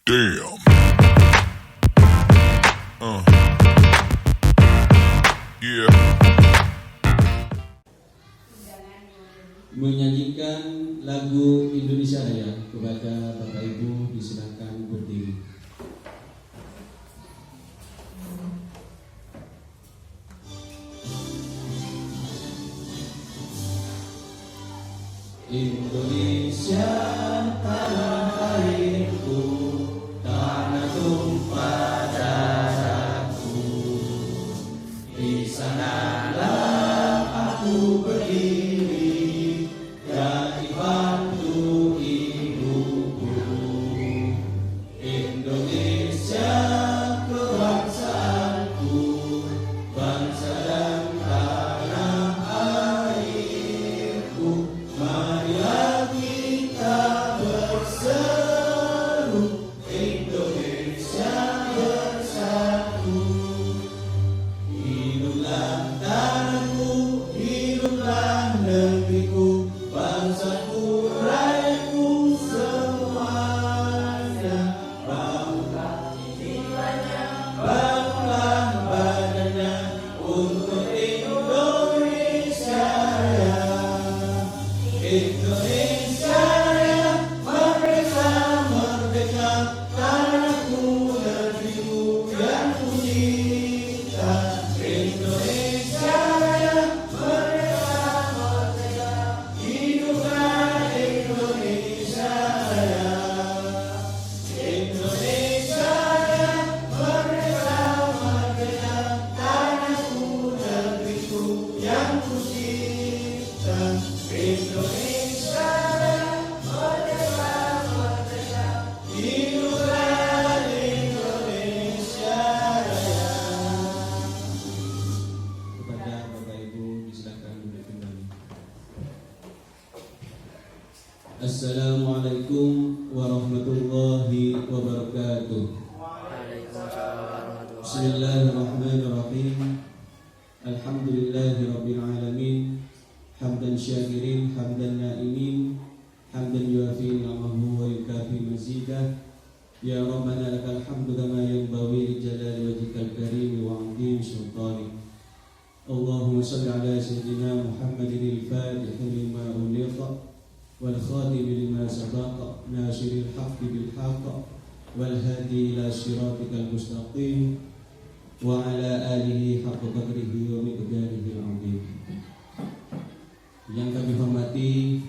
Damn. Yeah. Menyanyikan lagu Indonesia Raya kepada Bapak Ibu disilakan berdiri. Indonesia tanah airku, tanah tumpah darahku. Di sanalah aku berdiri, jadi bantu ibuku. Indonesia kebangsaanku, bangsa dan tanah airku. Marilah kita berseru, Indonesia bersatu. Hiduplah tanahku, hiduplah negeriku, bangsaku, rakyatku semuanya. Bangunlah jiwanya, bangunlah badannya untuk Indonesia Raya. Indonesia Raya, merdeka, merdeka, tanahku, negeriku yang ku cinta. Indonesia Raya, merdeka, merdeka, hiduplah Indonesia Raya. Indonesia Raya, merdeka, merdeka, tanahku, negeriku yang ku cinta. Indonesia Raya, merdeka, merdeka, hiduplah Indonesia Raya. Kepada Bapak Ibu disilakan duduk kembali. Assalamualaikum warahmatullahi wabarakatuh. Bismillahirrahmanirrahim. Alhamdulillahi rabbil alamin. Hamdan syakirin, hamdan na'imin, hamdan yuafi ni'amahu wa yukafi mazidah. Ya Rabbana lakal hamdu kama yanbaghi li jalali wajhikal karim wa 'azimi sultanik. Allahumma shalli ala sayyidina Muhammadin al-Fatih lima ughliqa wal khatim lima sabaqa nasiril haqqi bil haqq wal hadi ila siratikal mustaqim wa ala alihi haqqa qadrihi wa miqdarihi al-'azim. Yang kami hormati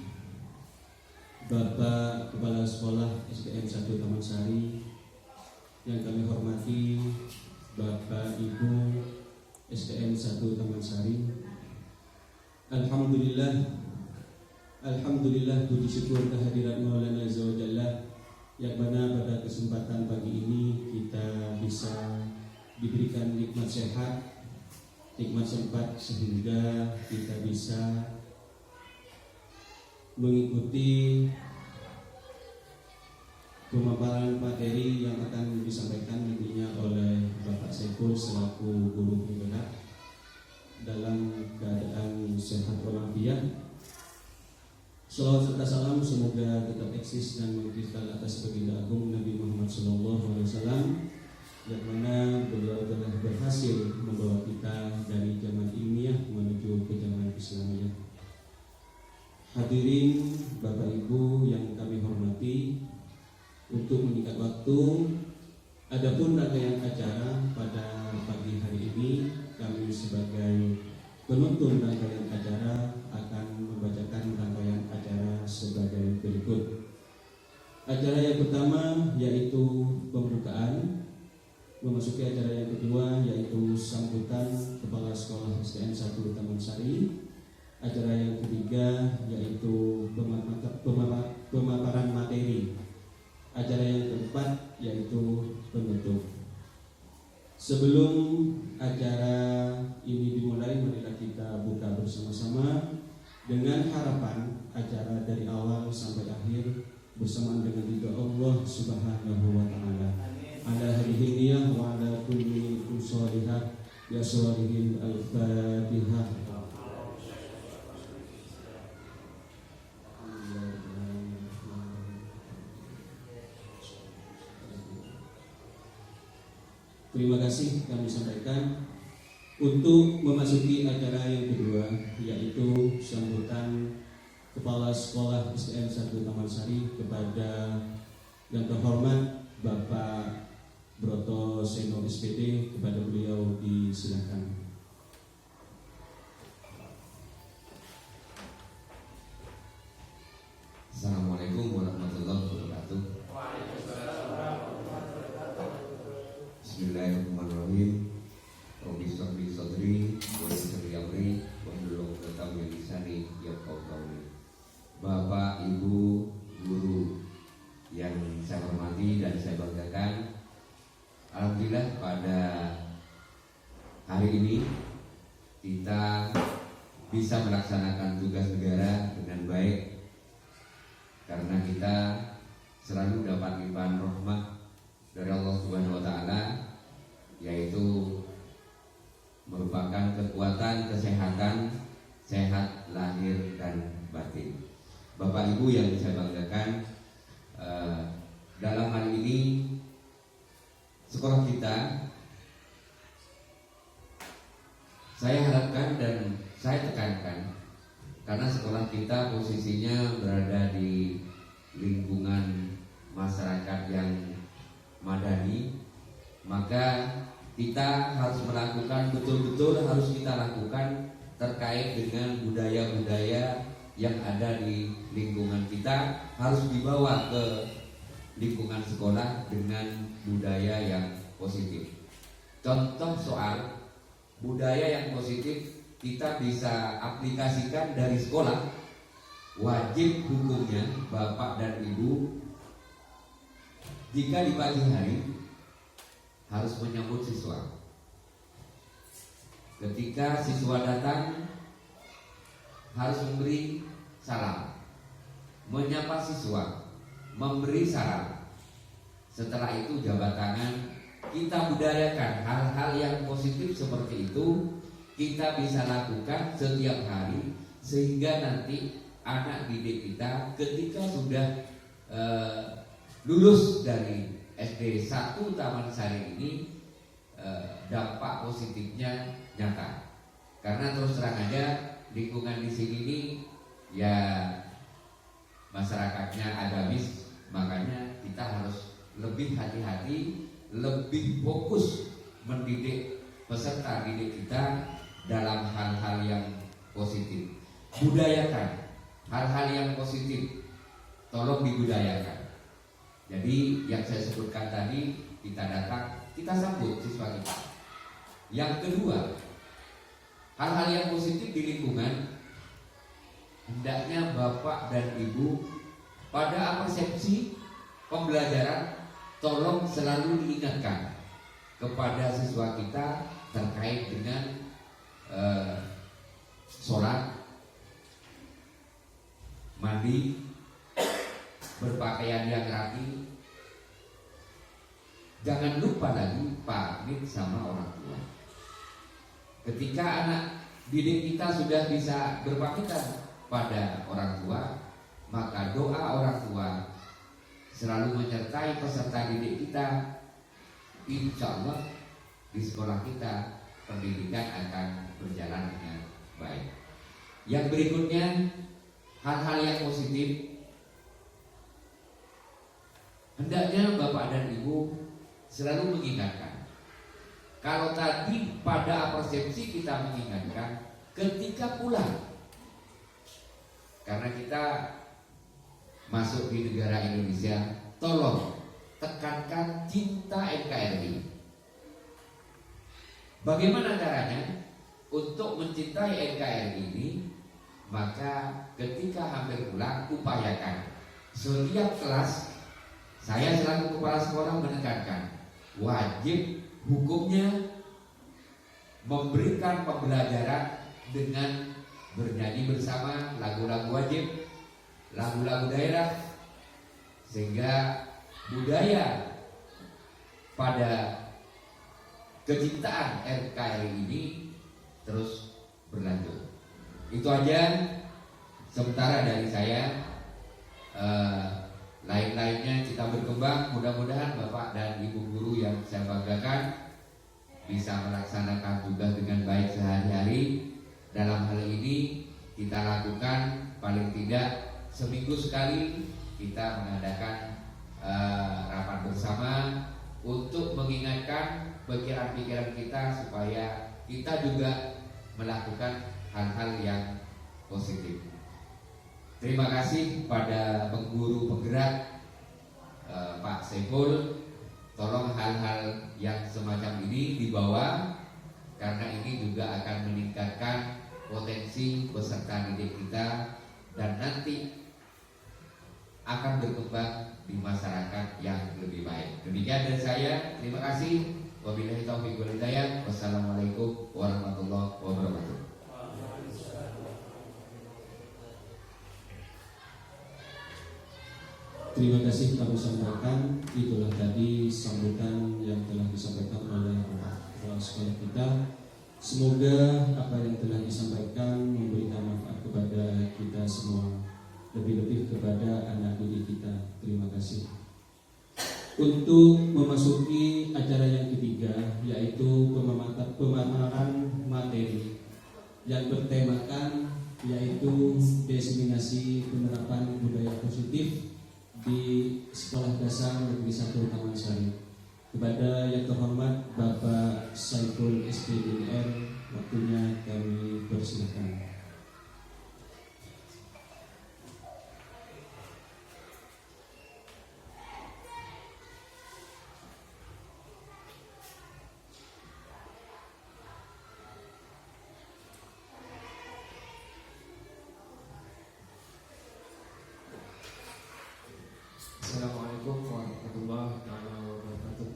Bapak Kepala Sekolah SDN 1 Taman Sari, yang kami hormati Bapak Ibu SDN 1 Taman Sari. Alhamdulillah puji syukur kehadirat Maulana Azza wa Jalla, yang mana pada kesempatan pagi ini kita bisa diberikan nikmat sehat, nikmat sempat, sehingga kita bisa mengikuti pemaparan materi yang akan disampaikan nantinya oleh Bapak Saiful selaku guru penggerak dalam keadaan sehat walafiat. Salawat serta salam semoga tetap eksis dan mengikhlas atas baginda agung Nabi Muhammad SAW, yang mana beliau telah berhasil membawa kita dari zaman ilmiah menuju ke zaman Islamiyah. Hadirin Bapak Ibu yang kami hormati, untuk menyingkat waktu, adapun rangkaian acara pada pagi hari ini, kami sebagai penuntun rangkaian acara akan membacakan rangkaian acara sebagai berikut. Acara yang pertama yaitu pembukaan, memasuki acara yang kedua yaitu sambutan Kepala Sekolah SDN 1 Taman Sari. Acara yang ketiga yaitu pemaparan materi. Acara yang keempat yaitu penutup. Sebelum acara ini dimulai, marilah kita buka bersama-sama dengan harapan acara dari awal sampai akhir bersamaan dengan ridha Allah Subhanahu wa taala. Ala hadhihi niyah wa ala kulli sholihat ya sholihin al-Fatihah. terima kasih kami sampaikan. Untuk memasuki acara yang kedua, yaitu sambutan Kepala Sekolah SDN 1 Taman Sari kepada yang terhormat Bapak Broto Seno SPD, kepada beliau disilakan. Assalamualaikum warahmatullahi wabarakatuh. Bismillahirrahmanirrahim. Rabbi shrah sadri wa yassir li amri wahlul 'uqdatam min lisani yafqahu qawli. Bapak, Ibu, guru yang saya hormati dan saya banggakan, alhamdulillah pada hari ini kita bisa melaksanakan tugas negara dengan baik, karena kita selalu dapat limpahan rahmat dari Allah Subhanahu wa taala, yaitu merupakan kekuatan kesehatan, sehat lahir dan batin. Bapak Ibu yang saya banggakan, dalam hal ini sekolah kita, saya harapkan dan saya tekankan, karena sekolah kita posisinya berada di lingkungan masyarakat yang madani, maka kita harus melakukan, betul-betul harus kita lakukan terkait dengan budaya-budaya yang ada di lingkungan kita, harus dibawa ke lingkungan sekolah dengan budaya yang positif. Contoh soal budaya yang positif kita bisa aplikasikan dari sekolah. Wajib hukumnya Bapak dan Ibu, jika di pagi hari harus menyambut siswa. Ketika siswa datang harus memberi salam, menyapa siswa, memberi salam. Setelah itu jabat tangan. Kita budayakan hal-hal yang positif seperti itu, kita bisa lakukan setiap hari, sehingga nanti anak didik kita ketika sudah lulus dari SD 1 Taman Sari ini, dampak positifnya nyata. Karena terus terang aja lingkungan di sini ini ya masyarakatnya agamis, makanya kita harus lebih hati-hati, lebih fokus mendidik peserta didik kita dalam hal-hal yang positif. Budayakan hal-hal yang positif, tolong dibudayakan. Jadi yang saya sebutkan tadi, kita datang, kita sambut siswa kita. Yang kedua, hal-hal yang positif di lingkungan, hendaknya Bapak dan Ibu pada persepsi pembelajaran tolong selalu diingatkan kepada siswa kita terkait dengan sholat, mandi, berpakaian yang rapi. Jangan lupa lagi pamit sama orang tua. Ketika anak didik kita sudah bisa berpamitan pada orang tua, maka doa orang tua selalu menyertai peserta didik kita. Insya Allah di sekolah kita pendidikan akan berjalan dengan baik. Yang berikutnya, hal-hal yang positif, hendaknya Bapak dan Ibu selalu mengingatkan. Kalau tadi pada persepsi kita mengingatkan, ketika pulang, karena kita masuk di negara Indonesia, tolong tekankan cinta NKRI. Bagaimana caranya untuk mencintai NKRI ini? Maka ketika hampir pulang, upayakan setiap kelas. Saya selaku kepala sekolah menekankan, wajib hukumnya memberikan pembelajaran dengan bernyanyi bersama lagu-lagu wajib, lagu-lagu daerah, sehingga budaya pada kecintaan NKRI ini terus berlanjut. Itu aja sementara dari saya. Lain-lainnya kita berkembang. Mudah-mudahan Bapak dan Ibu guru yang saya banggakan bisa melaksanakan tugas dengan baik sehari-hari. Dalam hal ini kita lakukan paling tidak seminggu sekali kita mengadakan rapat bersama untuk mengingatkan pikiran-pikiran kita supaya kita juga melakukan hal-hal yang positif. Terima kasih pada pengguru penggerak Pak Saiful. Tolong hal-hal yang semacam ini dibawa, karena ini juga akan meningkatkan potensi peserta didik kita dan nanti akan berkembang di masyarakat yang lebih baik. Demikian dari saya. Terima kasih. Wabillahi taufiq wal hidayah. Wassalamualaikum warahmatullahi wabarakatuh. Terima kasih kami sampaikan. Itulah tadi sambutan yang telah disampaikan oleh kepala sekolah kita. Semoga apa yang telah disampaikan memberikan manfaat kepada kita semua, lebih-lebih kepada anak didik kita. Terima kasih. Untuk memasuki acara yang ketiga, yaitu pemaparan materi yang bertemakan yaitu diseminasi penerapan budaya positif di Sekolah Dasar Negeri 1 Taman Sari. Kepada yang terhormat Bapak Saiful SPDR, waktunya kami persilakan. Assalamualaikum warahmatullahi wabarakatuh.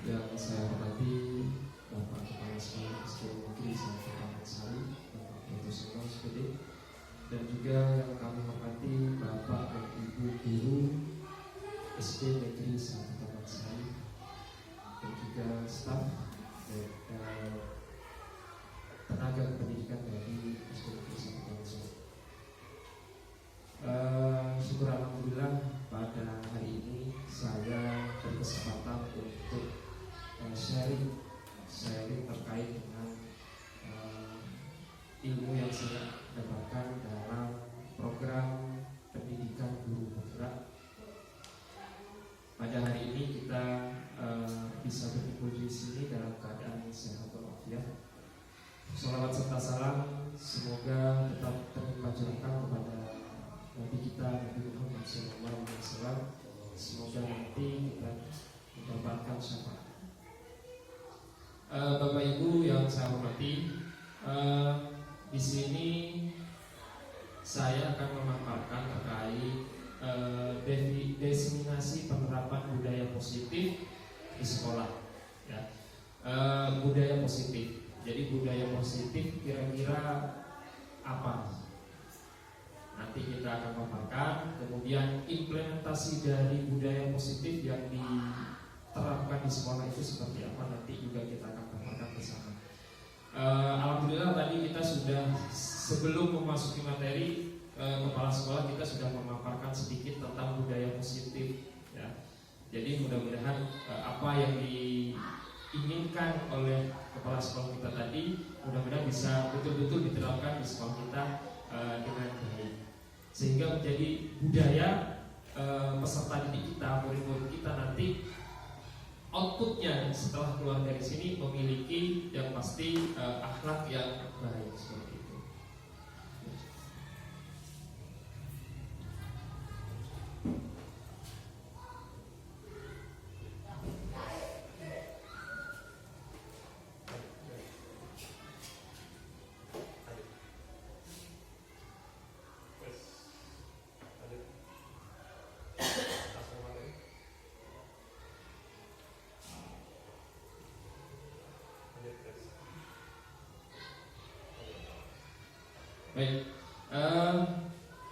Yang saya hormati Bapak Kepala Sekolah SD Negeri 1 Taman Sari, Bapak Profesor SPD, dan juga yang kami hormati Bapak dan Ibu Guru SD Negeri 1 Taman Sari, dan juga staf dan tenaga pendidikan dari SD Negeri 1 Taman Sari. Syukur alhamdulillah pada hari ini saya berkesempatan untuk sharing terkait dengan ilmu yang saya dapatkan dalam program pendidikan guru penggerak. Pada hari ini kita bisa berkumpul di sini dalam keadaan sehat walafiat. Sholawat serta salam semoga tetap terpanjatkan kepada Nabi kita Nabi Muhammad SAW. Semoga nanti kita mendapatkan syafaat. Bapak Ibu yang saya hormati, di sini saya akan memaparkan terkait diseminasi penerapan budaya positif di sekolah. Ya. Budaya positif. Jadi budaya positif kira-kira apa? Nanti kita akan paparkan. Kemudian implementasi dari budaya positif yang diterapkan di sekolah itu seperti apa, nanti juga kita akan paparkan bersama. Alhamdulillah tadi kita sudah, sebelum memasuki materi, kepala sekolah kita sudah memaparkan sedikit tentang budaya positif ya. Jadi mudah-mudahan apa yang diinginkan oleh kepala sekolah kita tadi mudah-mudahan bisa betul-betul diterapkan di sekolah kita dengan baik, sehingga menjadi budaya peserta didik kita, murid-murid kita nanti outputnya setelah keluar dari sini memiliki yang pasti akhlak yang baik seperti itu. Baik,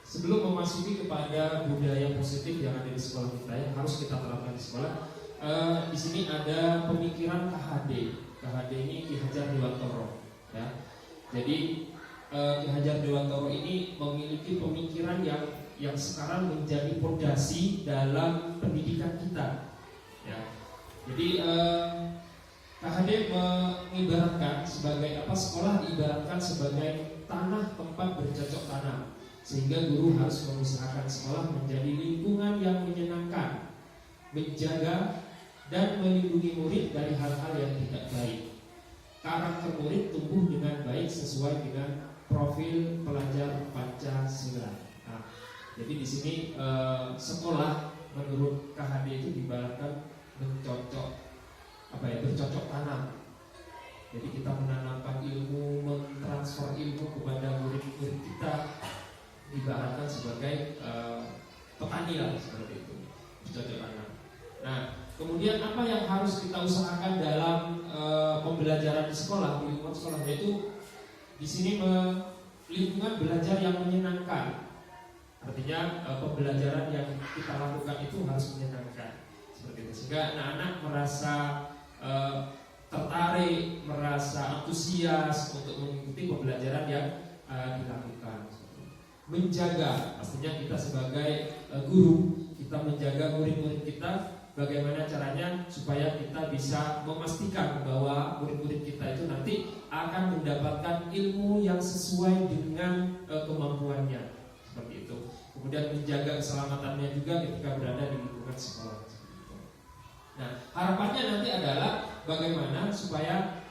sebelum memasuki kepada budaya positif yang ada di sekolah kita yang harus kita terapkan di sekolah, di sini ada pemikiran KHD. KHD ini Ki Hajar Dewantoro, ya. Jadi Ki Hajar Dewantoro ini memiliki pemikiran yang sekarang menjadi fondasi dalam pendidikan kita, Ya. Jadi KHD mengibaratkan sebagai apa? Sekolah diibaratkan sebagai tanah tempat bercocok tanam, sehingga guru harus mengusahakan sekolah menjadi lingkungan yang menyenangkan, menjaga dan melindungi murid dari hal-hal yang tidak baik. Karakter murid tumbuh dengan baik sesuai dengan profil pelajar Pancasila. Nah, jadi di sini sekolah menurut KHD itu diibaratkan bercocok tanam. Jadi kita menanamkan ilmu, mentransfer ilmu kepada murid-murid kita, diibaratkan sebagai petani lah, seperti itu, bercocok tanam. Nah, kemudian apa yang harus kita usahakan dalam pembelajaran di sekolah, di lingkungan sekolah, yaitu di sini lingkungan belajar yang menyenangkan. Artinya pembelajaran yang kita lakukan itu harus menyenangkan, seperti itu, sehingga anak-anak merasa tertarik, merasa antusias untuk mengikuti pembelajaran yang dilakukan. Menjaga, pastinya kita sebagai guru, kita menjaga murid-murid kita. Bagaimana caranya supaya kita bisa memastikan bahwa murid-murid kita itu nanti akan mendapatkan ilmu yang sesuai dengan kemampuannya, seperti itu. Kemudian menjaga keselamatannya juga ketika berada di lingkungan sekolah. Nah, harapannya nanti adalah bagaimana supaya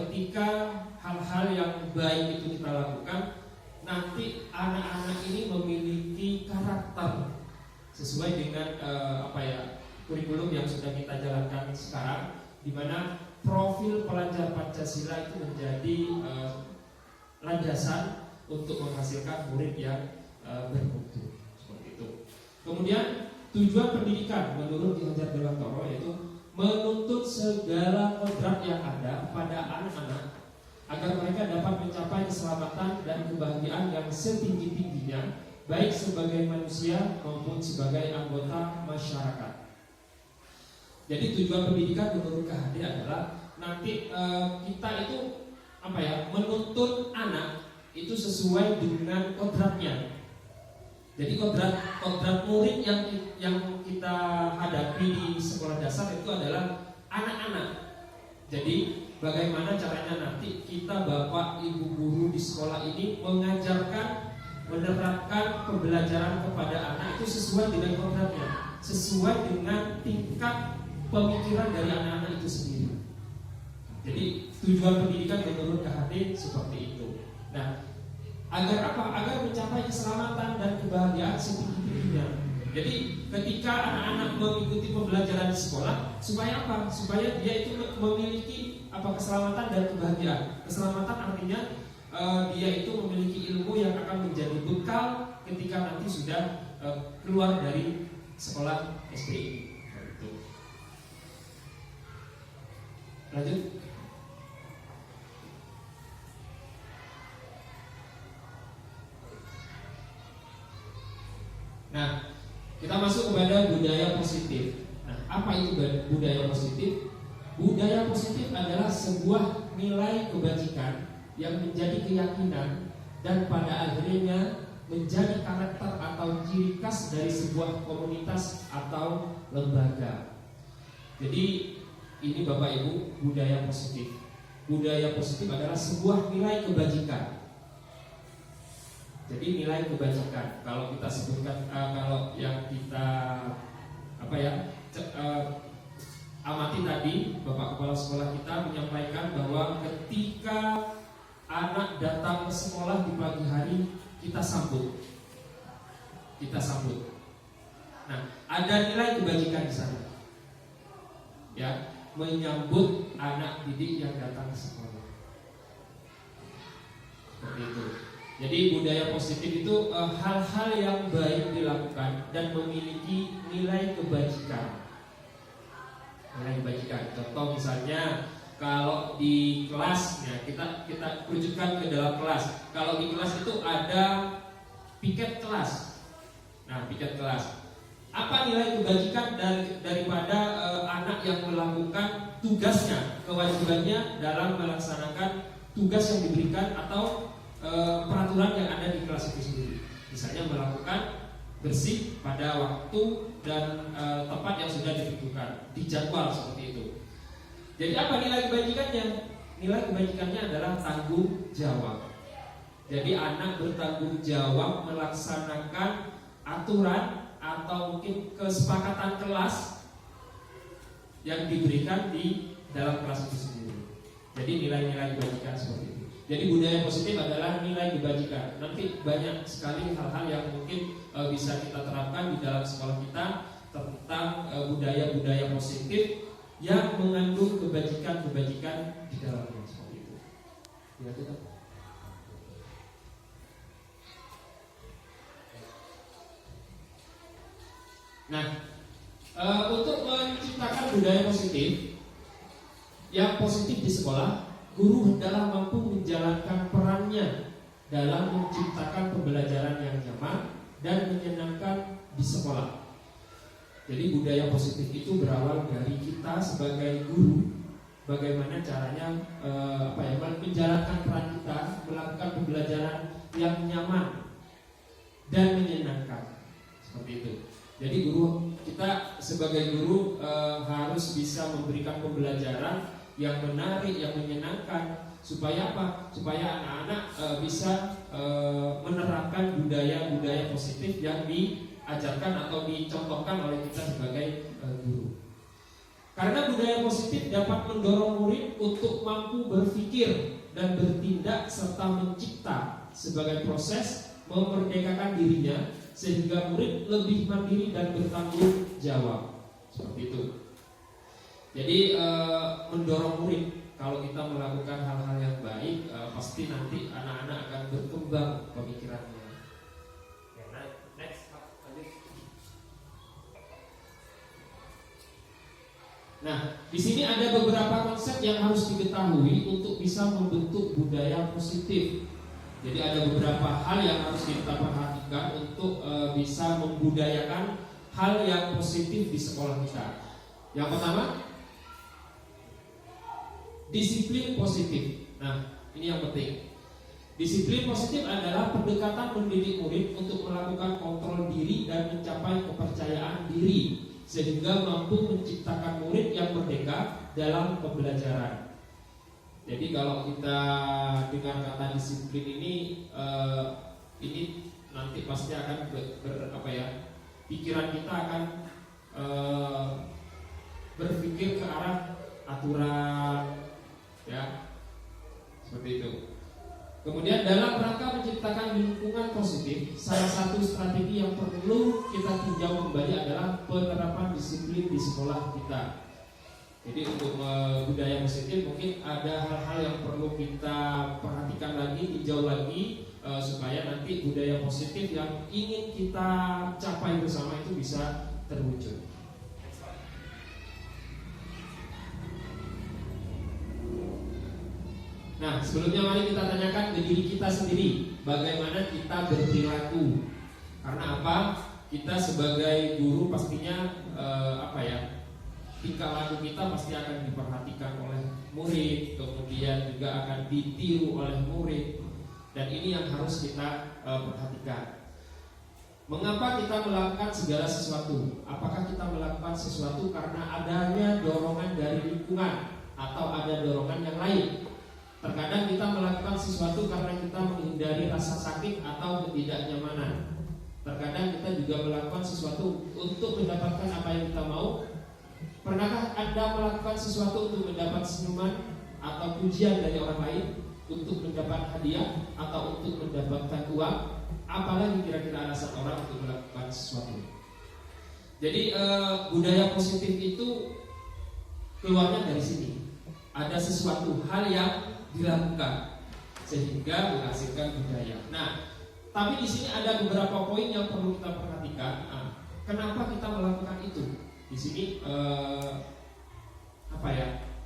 ketika hal-hal yang baik itu kita lakukan, nanti anak-anak ini memiliki karakter sesuai dengan kurikulum yang sudah kita jalankan sekarang, di mana profil pelajar Pancasila itu menjadi landasan untuk menghasilkan murid yang bermutu, seperti itu. Kemudian tujuan pendidikan menurut Ki Hajar Dewantara yaitu menuntut segala kodrat yang ada pada anak-anak agar mereka dapat mencapai keselamatan dan kebahagiaan yang setinggi-tingginya, baik sebagai manusia maupun sebagai anggota masyarakat. Jadi tujuan pendidikan menurut KHD adalah nanti kita itu menuntut anak itu sesuai dengan kodratnya. Jadi kodrat murid yang kita hadapi di sekolah dasar itu adalah anak-anak. Jadi bagaimana caranya nanti kita bapak ibu guru di sekolah ini mengajarkan, menerapkan pembelajaran kepada anak itu sesuai dengan kodratnya, sesuai dengan tingkat pemikiran dari anak-anak itu sendiri. Jadi tujuan pendidikan menurut KHD seperti itu. Nah, agar apa? Agar mencapai keselamatan dan kebahagiaan setinggi-tingginya. Jadi ketika anak-anak mengikuti pembelajaran di sekolah, supaya apa? Supaya dia itu memiliki keselamatan dan kebahagiaan. Keselamatan artinya dia itu memiliki ilmu yang akan menjadi bekal ketika nanti sudah keluar dari sekolah SPI. Lanjut. Nah, kita masuk kepada budaya positif. Nah, apa itu budaya positif? Budaya positif adalah sebuah nilai kebajikan yang menjadi keyakinan dan pada akhirnya menjadi karakter atau ciri khas dari sebuah komunitas atau lembaga. Jadi ini Bapak Ibu, budaya positif. Budaya positif adalah sebuah nilai kebajikan. Jadi nilai kebajikan, kalau kita sebutkan, kalau yang kita amati tadi, Bapak Kepala Sekolah kita menyampaikan bahwa ketika anak datang ke sekolah di pagi hari, kita sambut. Nah, ada nilai kebajikan di sana. Ya, menyambut anak didik yang datang ke sekolah. Seperti itu. Jadi budaya positif itu hal-hal yang baik dilakukan dan memiliki nilai kebajikan. Nilai kebajikan. Contoh misalnya kalau di kelas, ya kita rujukan ke dalam kelas. Kalau di kelas itu ada piket kelas. Nah, piket kelas. Apa nilai kebajikan daripada anak yang melakukan tugasnya, kewajibannya dalam melaksanakan tugas yang diberikan atau peraturan yang ada di kelas itu sendiri. Misalnya melakukan bersih pada waktu dan tempat yang sudah ditentukan, dijadwal seperti itu. Jadi apa nilai kebajikannya? Nilai kebajikannya adalah tanggung jawab. Jadi anak bertanggung jawab melaksanakan aturan atau mungkin kesepakatan kelas yang diberikan di dalam kelas itu sendiri. Jadi nilai-nilai kebajikan seperti itu. Jadi budaya positif adalah nilai kebajikan. Nanti banyak sekali hal-hal yang mungkin bisa kita terapkan di dalam sekolah kita tentang budaya-budaya positif yang mengandung kebajikan-kebajikan di dalamnya seperti itu. Ya, kita. Nah, untuk menciptakan budaya positif yang positif di sekolah, guru hendaklah mampu menjalankan perannya dalam menciptakan pembelajaran yang nyaman dan menyenangkan di sekolah. Jadi budaya positif itu berawal dari kita sebagai guru, bagaimana caranya menjalankan peran kita, melakukan pembelajaran yang nyaman dan menyenangkan, seperti itu. Jadi kita sebagai guru harus bisa memberikan pembelajaran yang menarik, yang menyenangkan, supaya apa? Supaya anak-anak bisa menerapkan budaya-budaya positif yang diajarkan atau dicontohkan oleh kita sebagai guru. Karena budaya positif dapat mendorong murid untuk mampu berpikir dan bertindak serta mencipta sebagai proses memerdekakan dirinya, sehingga murid lebih mandiri dan bertanggung jawab. Seperti itu. Jadi mendorong murid, kalau kita melakukan hal-hal yang baik, pasti nanti anak-anak akan berkembang pemikirannya. Next, lanjut. Nah, di sini ada beberapa konsep yang harus diketahui untuk bisa membentuk budaya positif. Jadi ada beberapa hal yang harus kita perhatikan untuk bisa membudayakan hal yang positif di sekolah kita. Yang pertama, disiplin positif. Nah, ini yang penting. Disiplin positif adalah pendekatan mendidik murid untuk melakukan kontrol diri dan mencapai kepercayaan diri, sehingga mampu menciptakan murid yang merdeka dalam pembelajaran. Jadi kalau kita dengar kata disiplin ini nanti pasti akan pikiran kita akan berpikir ke arah aturan, ya, seperti itu. Kemudian dalam rangka menciptakan lingkungan positif, salah satu strategi yang perlu kita tinjau kembali adalah penerapan disiplin di sekolah kita. Jadi untuk budaya positif mungkin ada hal-hal yang perlu kita perhatikan lagi, tinjau lagi, supaya nanti budaya positif yang ingin kita capai bersama itu bisa terwujud. Nah, sebelumnya mari kita tanyakan ke diri kita sendiri, bagaimana kita berperilaku. Karena apa? Kita sebagai guru pastinya tingkah laku kita pasti akan diperhatikan oleh murid, kemudian juga akan ditiru oleh murid, dan ini yang harus kita perhatikan. Mengapa kita melakukan segala sesuatu? Apakah kita melakukan sesuatu karena adanya dorongan dari lingkungan atau ada dorongan yang lain? Terkadang kita melakukan sesuatu karena kita menghindari rasa sakit atau ketidaknyamanan. Terkadang kita juga melakukan sesuatu untuk mendapatkan apa yang kita mau. Pernahkah Anda melakukan sesuatu untuk mendapat senyuman atau pujian dari orang lain, untuk mendapat hadiah atau untuk mendapatkan uang? Apalagi kira-kira alasan orang untuk melakukan sesuatu? Jadi budaya positif itu keluarnya dari sini. Ada sesuatu hal yang dilakukan sehingga menghasilkan budaya. Nah, tapi di sini ada beberapa poin yang perlu kita perhatikan. Nah, kenapa kita melakukan itu? Di sini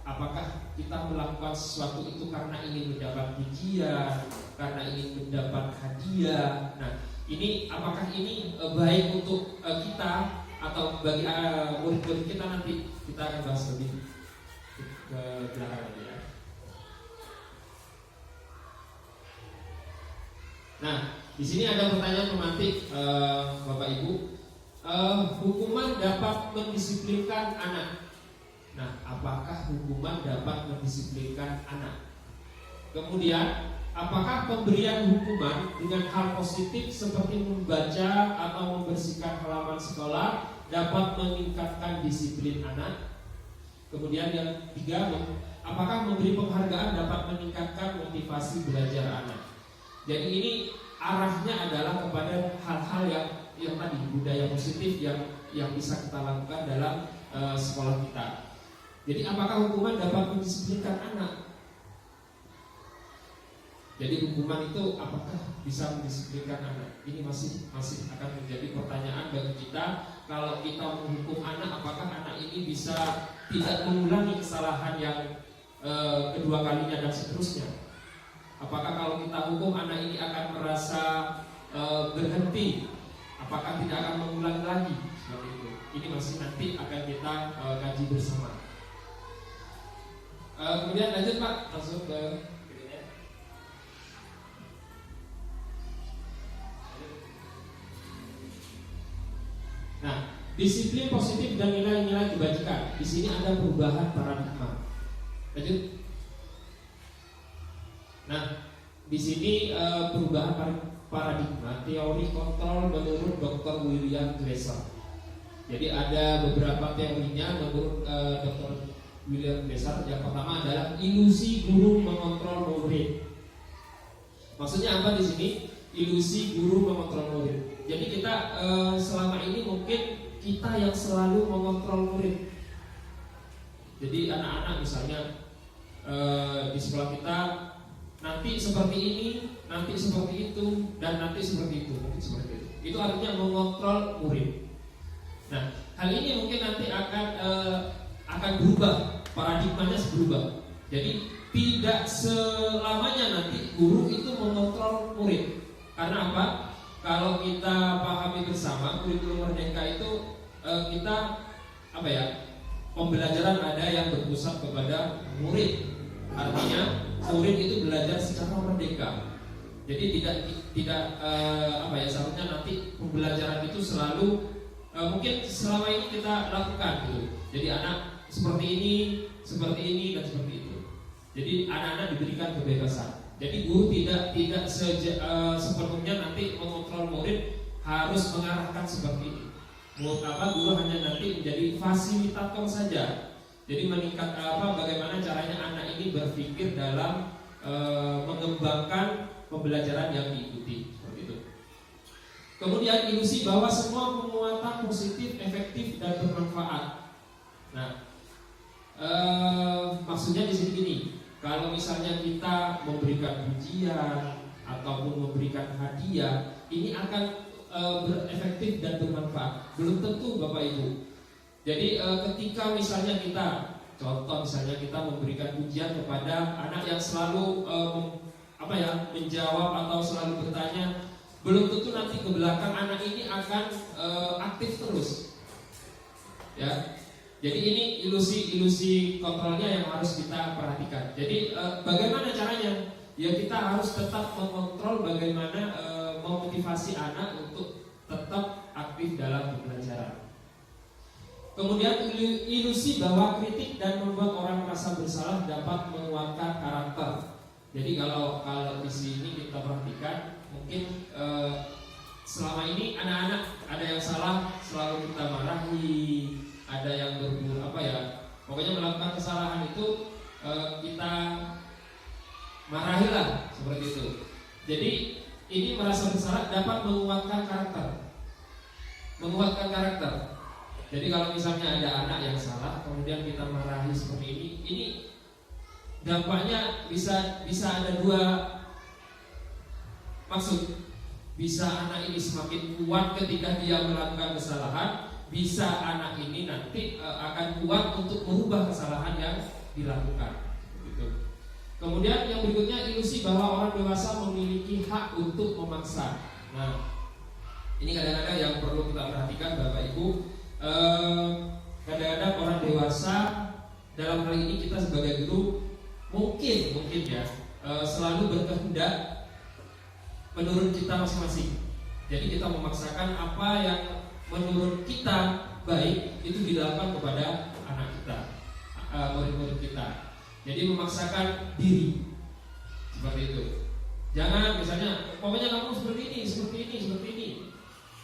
apakah kita melakukan sesuatu itu karena ingin mendapat pujian, karena ingin mendapat hadiah? Nah, ini apakah ini baik untuk kita atau bagi murid-murid kita? Nanti kita akan bahas lebih ke belakang lagi ya. Nah, di sini ada pertanyaan pemantik, Bapak Ibu. Hukuman dapat mendisiplinkan anak. Nah, apakah hukuman dapat mendisiplinkan anak? Kemudian, apakah pemberian hukuman dengan hal positif seperti membaca atau membersihkan halaman sekolah dapat meningkatkan disiplin anak? Kemudian yang ketiga, apakah memberi penghargaan dapat meningkatkan motivasi belajar anak? Jadi ini arahnya adalah kepada hal-hal yang tadi, budaya positif yang bisa kita lakukan dalam sekolah kita. Jadi apakah hukuman dapat mendisiplinkan anak? Jadi hukuman itu apakah bisa mendisiplinkan anak? Ini masih akan menjadi pertanyaan bagi kita. Kalau kita menghukum anak, apakah anak ini bisa tidak mengulangi kesalahan yang kedua kalinya dan seterusnya? Apakah kalau kita hukum anak ini akan merasa berhenti? Apakah tidak akan mengulangi lagi? Seperti itu. Ini masih nanti akan kita kaji bersama. Kemudian lanjut Pak, langsung ke berikutnya. Nah, disiplin positif dan nilai-nilai kebajikan. Di sini ada perubahan paradigma. Lanjut. Nah, di sini perubahan paradigma teori kontrol menurut Dr. William Glasser. Jadi ada beberapa teorinya menurut Dr. William Glasser. Yang pertama adalah ilusi guru mengontrol murid. Maksudnya apa di sini? Ilusi guru mengontrol murid. Jadi kita selama ini mungkin kita yang selalu mengontrol murid. Jadi anak-anak misalnya di sekolah kita nanti seperti ini, nanti seperti itu, dan nanti seperti itu, mungkin seperti itu. Itu artinya mengontrol murid. Nah, hal ini mungkin nanti akan berubah, paradigmanya berubah. Jadi tidak selamanya nanti guru itu mengontrol murid. Karena apa? Kalau kita pahami bersama kurikulum merdeka itu kita pembelajaran ada yang berpusat kepada murid. Artinya murid itu belajar secara merdeka. Jadi tidak seharusnya nanti pembelajaran itu selalu mungkin selama ini kita lakukan gitu. Jadi anak seperti ini, dan seperti itu. Jadi anak-anak diberikan kebebasan. Jadi guru tidak sepenuhnya nanti mengontrol murid harus mengarahkan seperti ini. Guru hanya nanti menjadi fasilitator saja. Jadi bagaimana caranya anak ini berpikir dalam mengembangkan pembelajaran yang diikuti seperti itu. Kemudian ilusi bahwa semua penguatan positif, efektif dan bermanfaat. Nah, maksudnya di sini gini, kalau misalnya kita memberikan pujian ataupun memberikan hadiah, ini akan berefektif dan bermanfaat. Belum tentu Bapak Ibu. Jadi ketika misalnya kita memberikan pujian kepada anak yang selalu menjawab atau selalu bertanya, belum tentu nanti ke belakang anak ini akan aktif terus. Ya. Jadi ini ilusi kontrolnya yang harus kita perhatikan. Jadi bagaimana caranya? Ya kita harus tetap mengontrol bagaimana memotivasi anak untuk tetap aktif dalam pembelajaran. Kemudian ilusi bahwa kritik dan membuat orang merasa bersalah dapat menguatkan karakter. Jadi kalau di sini kita perhatikan, mungkin selama ini anak-anak ada yang salah selalu kita marahi, ada yang pokoknya melakukan kesalahan itu kita marahilah seperti itu. Jadi ini merasa bersalah dapat menguatkan karakter. Jadi kalau misalnya ada anak yang salah, kemudian kita marahi seperti ini dampaknya bisa ada dua maksud. Bisa anak ini semakin kuat ketika dia melakukan kesalahan, bisa anak ini nanti akan kuat untuk merubah kesalahan yang dilakukan. Gitu. Kemudian yang berikutnya ilusi bahwa orang dewasa memiliki hak untuk memaksa. Nah, ini kadang-kadang yang perlu kita perhatikan Bapak Ibu. Kadang-kadang orang dewasa dalam hal ini kita sebagai guru mungkin ya selalu berkehendak menurut kita masing-masing. Jadi kita memaksakan apa yang menurut kita baik itu dilakukan kepada anak kita, murid-murid kita. Jadi memaksakan diri seperti itu. Jangan misalnya, pokoknya kamu seperti ini, seperti ini, seperti ini,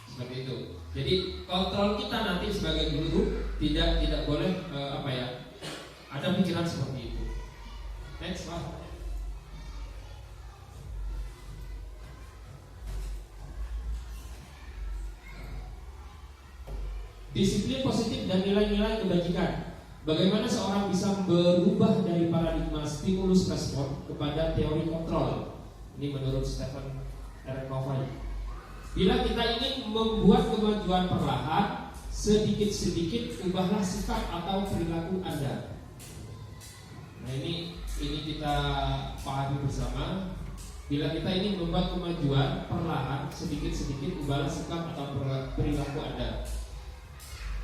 seperti itu. Jadi kontrol kita nanti sebagai guru tidak boleh ada pikiran seperti itu. Next, Pak. Disiplin positif dan nilai-nilai kebajikan. Bagaimana seorang bisa berubah dari paradigma stimulus respon kepada teori kontrol? Ini menurut Stephen R. Covey. Bila kita ingin membuat kemajuan perlahan, sedikit-sedikit ubahlah sikap atau perilaku Anda. Nah ini kita pahami bersama. Bila kita ingin membuat kemajuan perlahan, sedikit-sedikit ubahlah sikap atau perilaku Anda.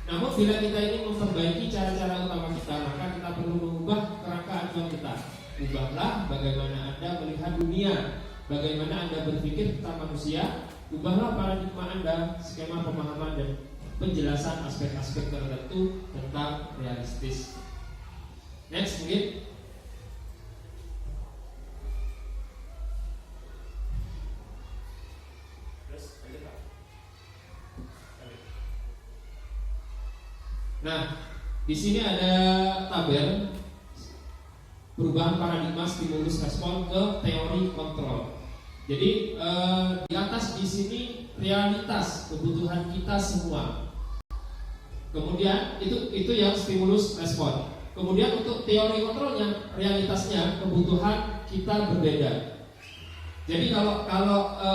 Namun bila kita ingin memperbaiki cara-cara utama kita, maka kita perlu mengubah kerangka acuan kita. Ubahlah bagaimana Anda melihat dunia, bagaimana Anda berpikir tentang manusia. Ubahlah paradigma Anda, skema pemahaman dan penjelasan aspek-aspek tertentu tentang realistis. Next mungkin. Nah, di sini ada tabel perubahan paradigma stimulus respon ke teori kontrol. Jadi di atas di sini realitas kebutuhan kita semua. Kemudian itu yang stimulus respon. Kemudian untuk teori kontrolnya, realitasnya kebutuhan kita berbeda. Jadi kalau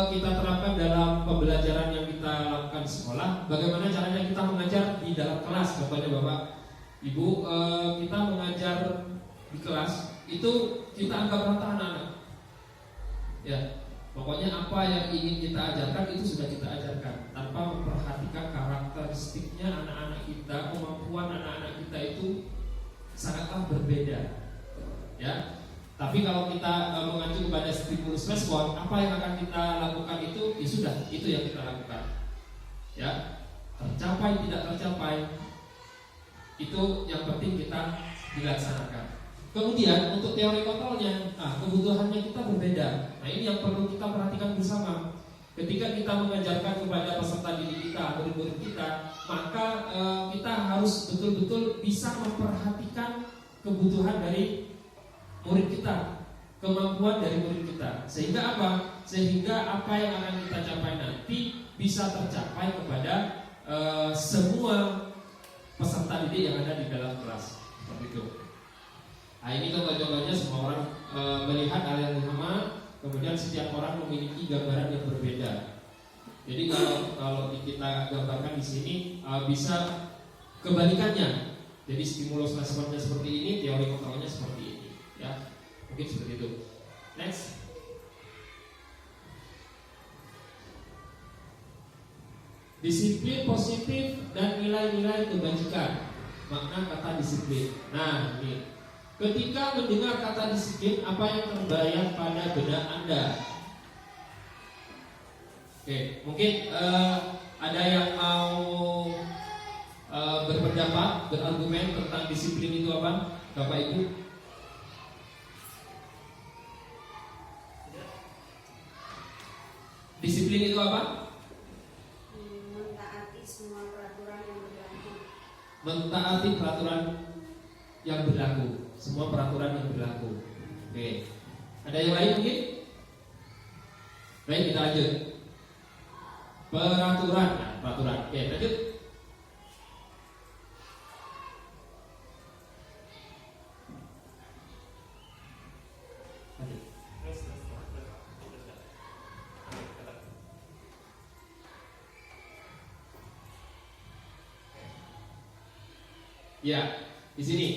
kita terapkan dalam pembelajaran yang kita lakukan di sekolah, bagaimana caranya kita mengajar di dalam kelas? Contohnya Bapak, Ibu, kita mengajar di kelas itu kita anggap rata anak-anak. Ya, pokoknya apa yang ingin kita ajarkan itu sudah kita ajarkan, tanpa memperhatikan karakteristiknya anak-anak kita, kemampuan anak-anak kita itu sangatlah berbeda. Ya. Tapi kalau kita mengacu kepada stimulus respon, apa yang akan kita lakukan itu, ya sudah, itu yang kita lakukan. Ya, tercapai tidak tercapai, itu yang penting kita dilaksanakan. Kemudian untuk teori kontrolnya, kebutuhannya kita berbeda. Nah ini yang perlu kita perhatikan bersama. Ketika kita mengajarkan kepada peserta didik kita, murid-murid kita, maka kita harus betul-betul bisa memperhatikan kebutuhan dari murid kita, kemampuan dari murid kita. Sehingga apa? Sehingga apa yang akan kita capai nanti bisa tercapai kepada semua peserta didik yang ada di dalam kelas. Seperti itu. Nah ini contoh-contohnya, semua orang melihat hal yang sama, kemudian setiap orang memiliki gambaran yang berbeda. Jadi kalau kita gambarkan di sini bisa kebalikannya. Jadi stimulus responnya seperti ini, teori kontrolnya seperti ini. Ya, mungkin seperti itu. Next. Disiplin positif dan nilai-nilai kebajikan. Makna kata disiplin. Nah, ini. Ketika mendengar kata disiplin, apa yang terbayang pada benak Anda? Oke, mungkin ada yang mau berpendapat, berargumen tentang disiplin itu apa, Bapak Ibu? Disiplin itu apa? Mentaati semua peraturan yang berlaku. Mentaati peraturan yang berlaku, semua peraturan yang berlaku. Oke. Ada yang lain mungkin? Baik, kita lanjut. Peraturan. Oke, lanjut. Ya, di sini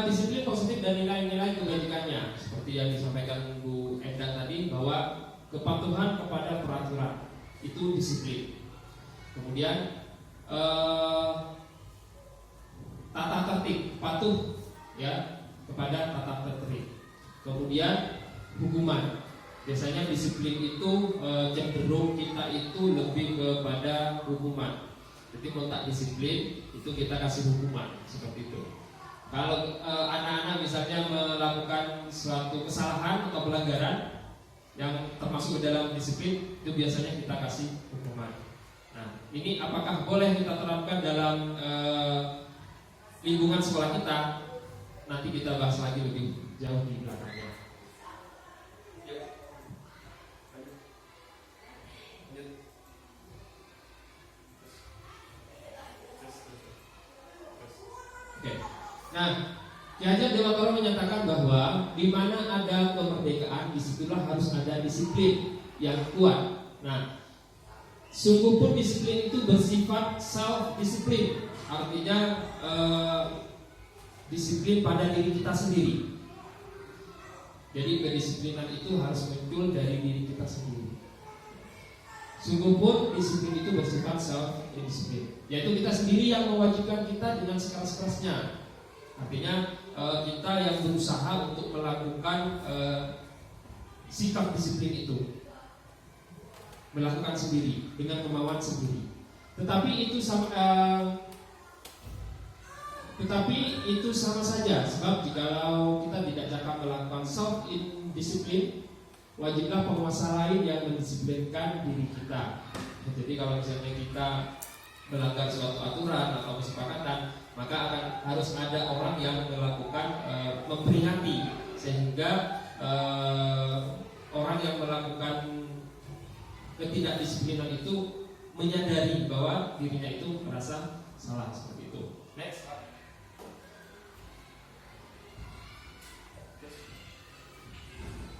disiplin positif dan nilai-nilai kebajikannya, seperti yang disampaikan Bu Endang tadi, bahwa kepatuhan kepada peraturan itu disiplin. Kemudian tata tertib, patuh ya kepada tata tertib. Kemudian hukuman, Biasanya disiplin itu cenderung kita itu lebih kepada hukuman. Jadi kalau tak disiplin itu kita kasih hukuman seperti itu. Kalau anak-anak misalnya melakukan suatu kesalahan atau pelanggaran yang termasuk dalam disiplin, itu biasanya kita kasih hukuman. Nah, ini apakah boleh kita terapkan dalam lingkungan sekolah kita? Nanti kita bahas lagi lebih jauh di belakangnya. Oke. Nah, Ki Hajar Dewantara menyatakan bahwa di mana ada kemerdekaan, disitulah harus ada disiplin yang kuat. Nah, sungguh pun disiplin itu bersifat self-disiplin, artinya disiplin pada diri kita sendiri. Jadi kedisiplinan itu harus muncul dari diri kita sendiri. Sungguh pun disiplin itu bersifat self-disiplin, yaitu kita sendiri yang mewajibkan kita dengan sekeras-kerasnya. Artinya kita yang berusaha untuk melakukan sikap disiplin itu, melakukan sendiri dengan kemauan sendiri. Tetapi itu sama saja, sebab jikalau kita tidak cakap melakukan self-disiplin, wajiblah penguasa lain yang mendisiplinkan diri kita. Jadi kalau misalnya kita melanggar suatu aturan atau kesepakatan, maka harus ada orang yang melakukan memperingati, sehingga orang yang melakukan ketidakdisiplinan itu menyadari bahwa dirinya itu merasa salah, seperti itu. Next.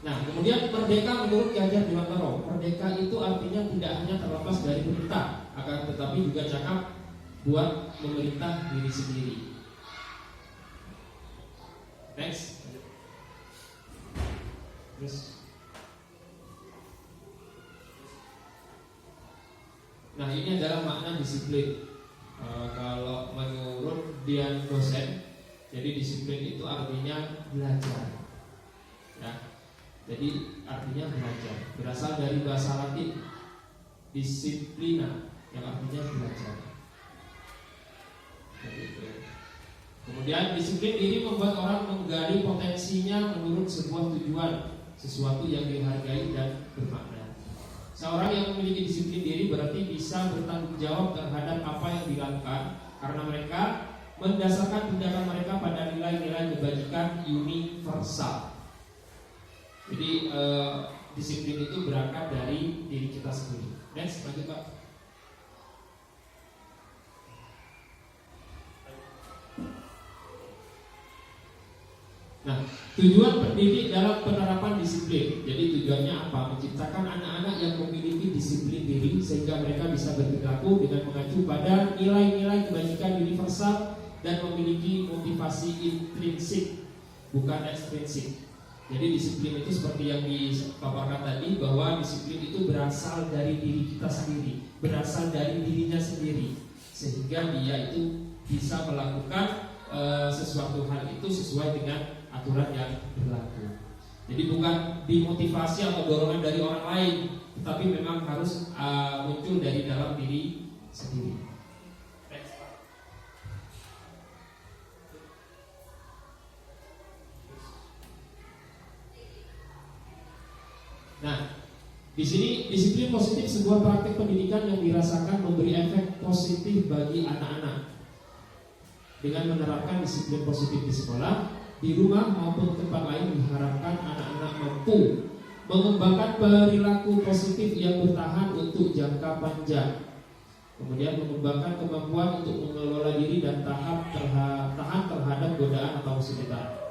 Nah, kemudian merdeka menurut Ki Hajar Dewantara, merdeka itu artinya tidak hanya terlepas dari perintah, akan tetapi juga cakap buat memerintah diri sendiri. Next. Terus. Nah, ini adalah makna disiplin. Kalau menurut Dian dosen, jadi disiplin itu artinya belajar. Ya. Jadi artinya belajar, berasal dari bahasa Latin disciplina, yang artinya belajar. Kemudian disiplin diri membuat orang menggali potensinya menurut sebuah tujuan, sesuatu yang dihargai dan bermakna. Seorang yang memiliki disiplin diri berarti bisa bertanggung jawab terhadap apa yang dilakukan, karena mereka mendasarkan tindakan mereka pada nilai-nilai kebajikan universal. Jadi disiplin itu berangkat dari diri kita sendiri. Next, lanjut Pak. Nah, tujuan pendidik dalam penerapan disiplin. Jadi tujuannya apa? Menciptakan anak-anak yang memiliki disiplin diri sehingga mereka bisa berperilaku dengan mengacu pada nilai-nilai kebajikan universal dan memiliki motivasi intrinsik, bukan ekstrinsik. Jadi disiplin itu seperti yang dipaparkan tadi, bahwa disiplin itu berasal dari diri kita sendiri, berasal dari dirinya sendiri, sehingga dia itu bisa melakukan sesuatu hal itu sesuai dengan aturan yang berlaku. Jadi bukan dimotivasi atau dorongan dari orang lain, tetapi memang harus muncul dari dalam diri sendiri. Nah, di sini disiplin positif sebuah praktik pendidikan yang dirasakan memberi efek positif bagi anak-anak. Dengan menerapkan disiplin positif di sekolah, di rumah maupun tempat lain, diharapkan anak-anak mampu mengembangkan perilaku positif yang bertahan untuk jangka panjang. Kemudian mengembangkan kemampuan untuk mengelola diri dan tahan terhadap godaan atau kesulitan.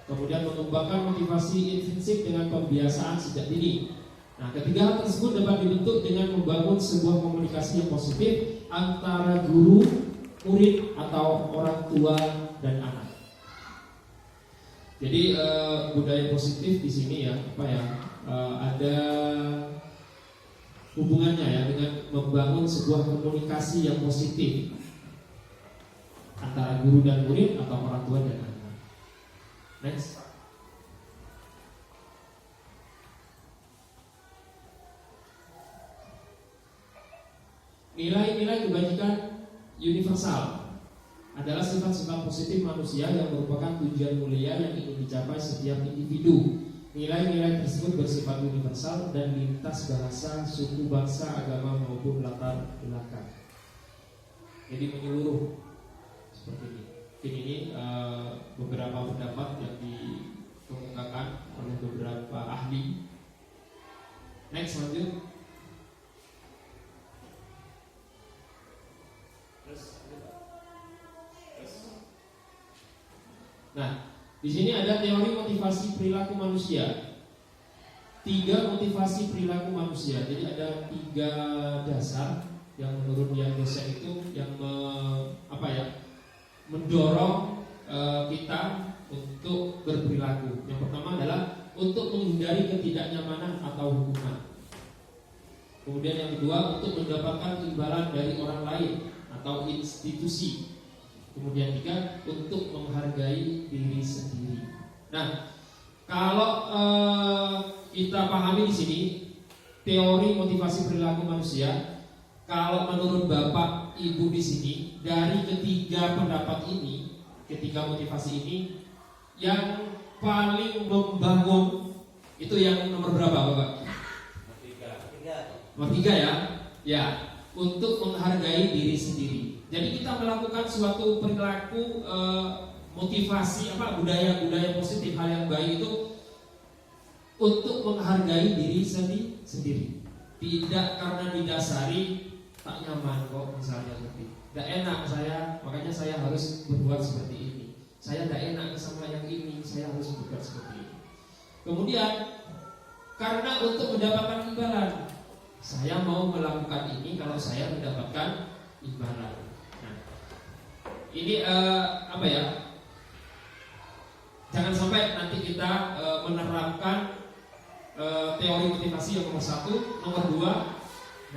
Kemudian mengembangkan motivasi intrinsik dengan pembiasaan sejak dini. Nah, ketiga hal tersebut dapat dibentuk dengan membangun sebuah komunikasi yang positif antara guru, murid, atau orang tua dan anak. Jadi budaya positif di sini ya, ada hubungannya ya dengan membangun sebuah komunikasi yang positif antara guru dan murid atau orang tua dan anak. Next. Nilai-nilai kebajikan universal adalah sifat-sifat positif manusia yang merupakan tujuan mulia yang ingin dicapai setiap individu. Nilai-nilai tersebut bersifat universal dan lintas bahasa, suku, bangsa, agama maupun latar belakang. Jadi menyeluruh seperti ini. Ini beberapa pendapat yang dikemukakan oleh beberapa ahli. Next, lanjut. Nah, di sini ada teori motivasi perilaku manusia. 3 motivasi perilaku manusia. Jadi ada 3 dasar yang menurut Jan Dosek itu yang mendorong kita untuk berperilaku. Yang pertama adalah untuk menghindari ketidaknyamanan atau hukuman. Kemudian yang kedua untuk mendapatkan imbalan dari orang lain atau institusi. Kemudian 3 untuk menghargai diri sendiri. Nah, kalau kita pahami di sini teori motivasi perilaku manusia, kalau menurut Bapak Ibu di sini dari ketiga pendapat ini, ketiga motivasi ini, yang paling membangun itu yang nomor berapa, Bapak? Nomor 3 ya. Ya, untuk menghargai diri sendiri. Jadi kita melakukan suatu perilaku motivasi budaya positif, hal yang baik itu untuk menghargai diri sendiri. Tidak karena didasari tak nyaman kok misalnya seperti tidak enak saya, makanya saya harus berbuat seperti ini. Saya tidak enak sama yang ini, saya harus berbuat seperti ini. Kemudian karena untuk mendapatkan imbalan, saya mau melakukan ini kalau saya mendapatkan imbalan. Ini jangan sampai nanti kita menerapkan teori motivasi yang nomor 1, nomor 2.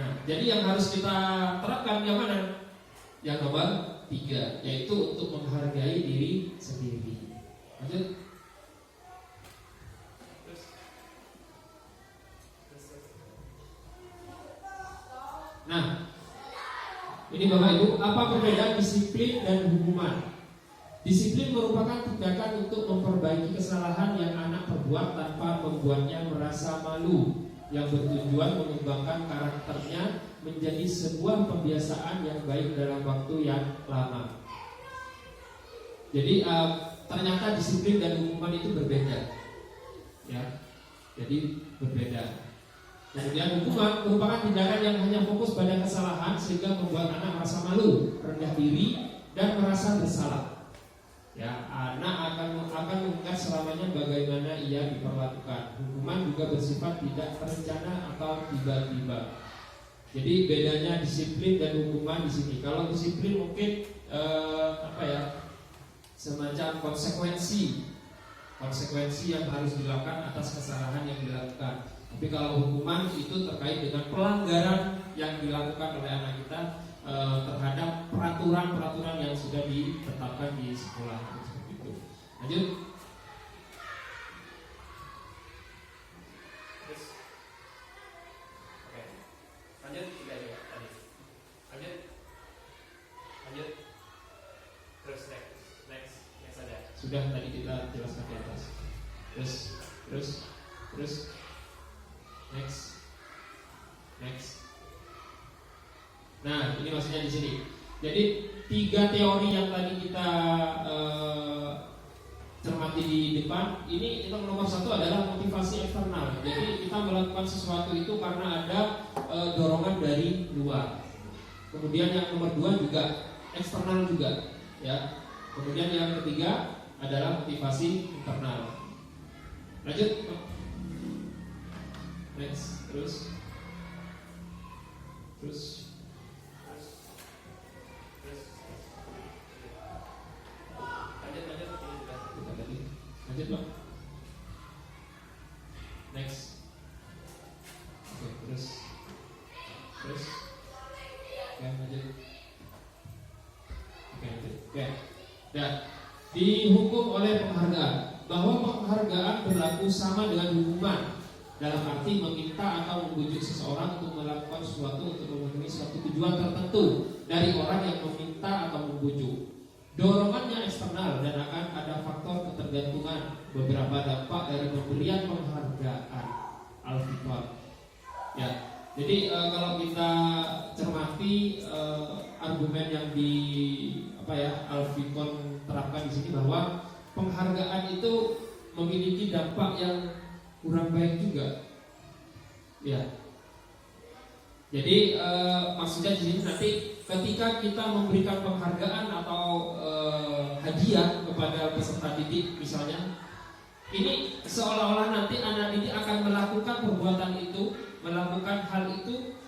Nah, jadi yang harus kita terapkan yang mana? Yang nomor 3, yaitu untuk menghargai diri sendiri. Lanjut. Nah, ini Bapak Ibu, apa perbedaan disiplin dan hukuman? Disiplin merupakan tindakan untuk memperbaiki kesalahan yang anak perbuat tanpa membuatnya merasa malu, yang bertujuan mengembangkan karakternya menjadi sebuah kebiasaan yang baik dalam waktu yang lama. Jadi ternyata disiplin dan hukuman itu berbeda, ya. Jadi berbeda. Kemudian hukuman merupakan tindakan yang hanya fokus pada kesalahan sehingga membuat anak merasa malu, rendah diri, dan merasa bersalah. Ya, anak akan mengingat selamanya bagaimana ia diperlakukan. Hukuman juga bersifat tidak terencana atau tiba-tiba. Jadi bedanya disiplin dan hukuman di sini. Kalau disiplin mungkin semacam konsekuensi yang harus dilakukan atas kesalahan yang dilakukan. Tapi kalau hukuman itu terkait dengan pelanggaran yang dilakukan oleh anak kita terhadap peraturan-peraturan yang sudah ditetapkan di sekolah. Seperti itu. Lanjut. Oke. Lanjut. Lanjut. Terus next saja. Sudah tadi kita jelaskan di atas. Terus. Next. Nah, ini maksudnya di sini. Jadi 3 teori yang tadi kita cermati di depan, ini yang nomor 1 adalah motivasi eksternal. Jadi kita melakukan sesuatu itu karena ada dorongan dari luar. Kemudian yang nomor 2 juga eksternal juga, ya. Kemudian yang ketiga adalah motivasi internal. Lanjut. Next, terus. Lanjut Pak. Next. Oke, terus. Oke, lanjut. Oke. Dan dihukum oleh penghargaan, bahwa penghargaan berlaku sama dengan hukuman. dalam arti meminta atau membujuk seseorang untuk melakukan sesuatu untuk memenuhi suatu tujuan tertentu dari orang yang meminta atau membujuk. Dorongannya eksternal dan akan ada faktor ketergantungan, beberapa dampak dari pemberian penghargaan al-fikr. Ya, jadi kalau kita cermati argumen yang di al-fikr terapkan di sini bahwa penghargaan itu memiliki dampak yang kurang baik juga. Ya. Jadi maksudnya di sini nanti ketika kita memberikan penghargaan atau hadiah kepada peserta didik misalnya, ini seolah-olah nanti anak didik akan melakukan perbuatan itu, melakukan hal itu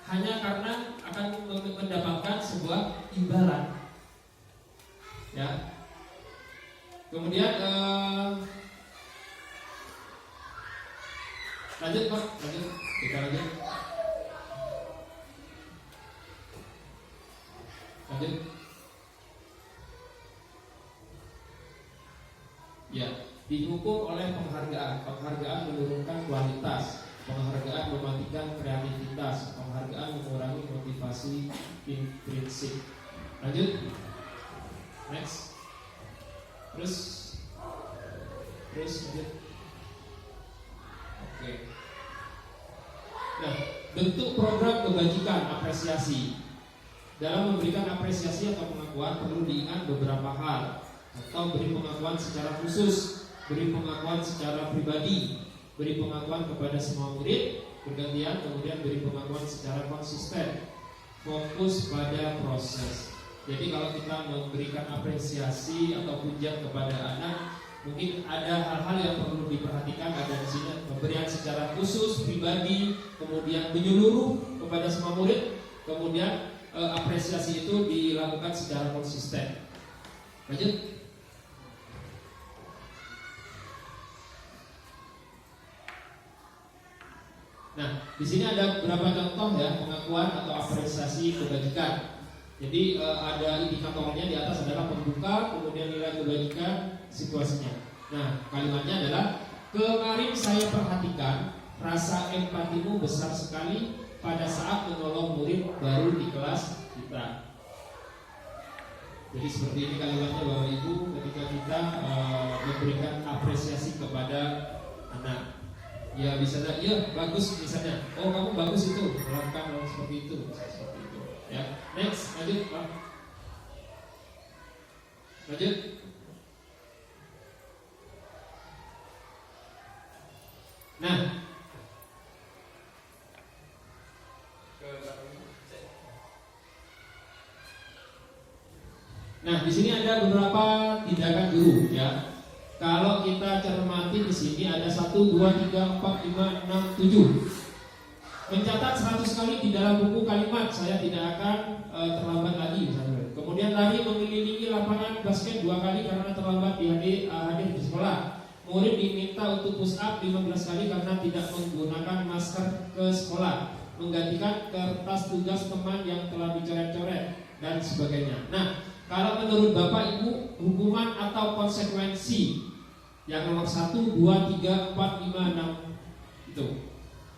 hanya karena akan mendapatkan sebuah imbalan. Ya. Kemudian lanjut Pak, kita lanjut. Ya, dihukum oleh penghargaan. Penghargaan menurunkan kualitas, penghargaan mematikan kreativitas, penghargaan mengurangi motivasi intrinsik. Lanjut. Next. Terus lanjut. Oke. Nah, bentuk program kebajikan apresiasi. Dalam memberikan apresiasi atau pengakuan perlu diingat beberapa hal, atau beri pengakuan secara khusus, beri pengakuan secara pribadi, beri pengakuan kepada semua murid bergantian, kemudian beri pengakuan secara konsisten, fokus pada proses. Jadi kalau kita memberikan apresiasi atau pujian kepada anak, mungkin ada hal-hal yang perlu diperhatikan. Ada di sini pemberian secara khusus, pribadi, kemudian menyeluruh kepada semua murid, kemudian apresiasi itu dilakukan secara konsisten. Lanjut. Nah, di sini ada beberapa contoh ya pengakuan atau apresiasi kebajikan. Jadi ada indikatornya di atas adalah pembuka, kemudian nilai kebajikan, situasinya. Nah, kalimatnya adalah kemarin saya perhatikan rasa empatimu besar sekali pada saat menolong murid baru di kelas kita. Jadi seperti ini kalimatnya Bapak Ibu ketika kita memberikan apresiasi kepada anak. Ya misalnya, iya bagus misalnya. Oh kamu bagus itu, melakukan hal seperti itu. Ya, next, lanjut Pak. Lanjut. Nah, di sini ada beberapa tindakan guru ya. Kalau kita cermati di sini ada 1, 2, 3, 4, 5, 6, 7. Mencatat 100 kali di dalam buku kalimat, saya tidak akan terlambat lagi misalnya. Kemudian lari mengelilingi lapangan basket 2 kali karena terlambat hadir di sekolah. Murid diminta untuk push up 15 kali karena tidak menggunakan masker ke sekolah. Menggantikan kertas tugas teman yang telah dicoret-coret dan sebagainya. Nah, kalau menurut Bapak Ibu, hukuman atau konsekuensi yang nomor 1, 2, 3, 4, 5, 6 itu.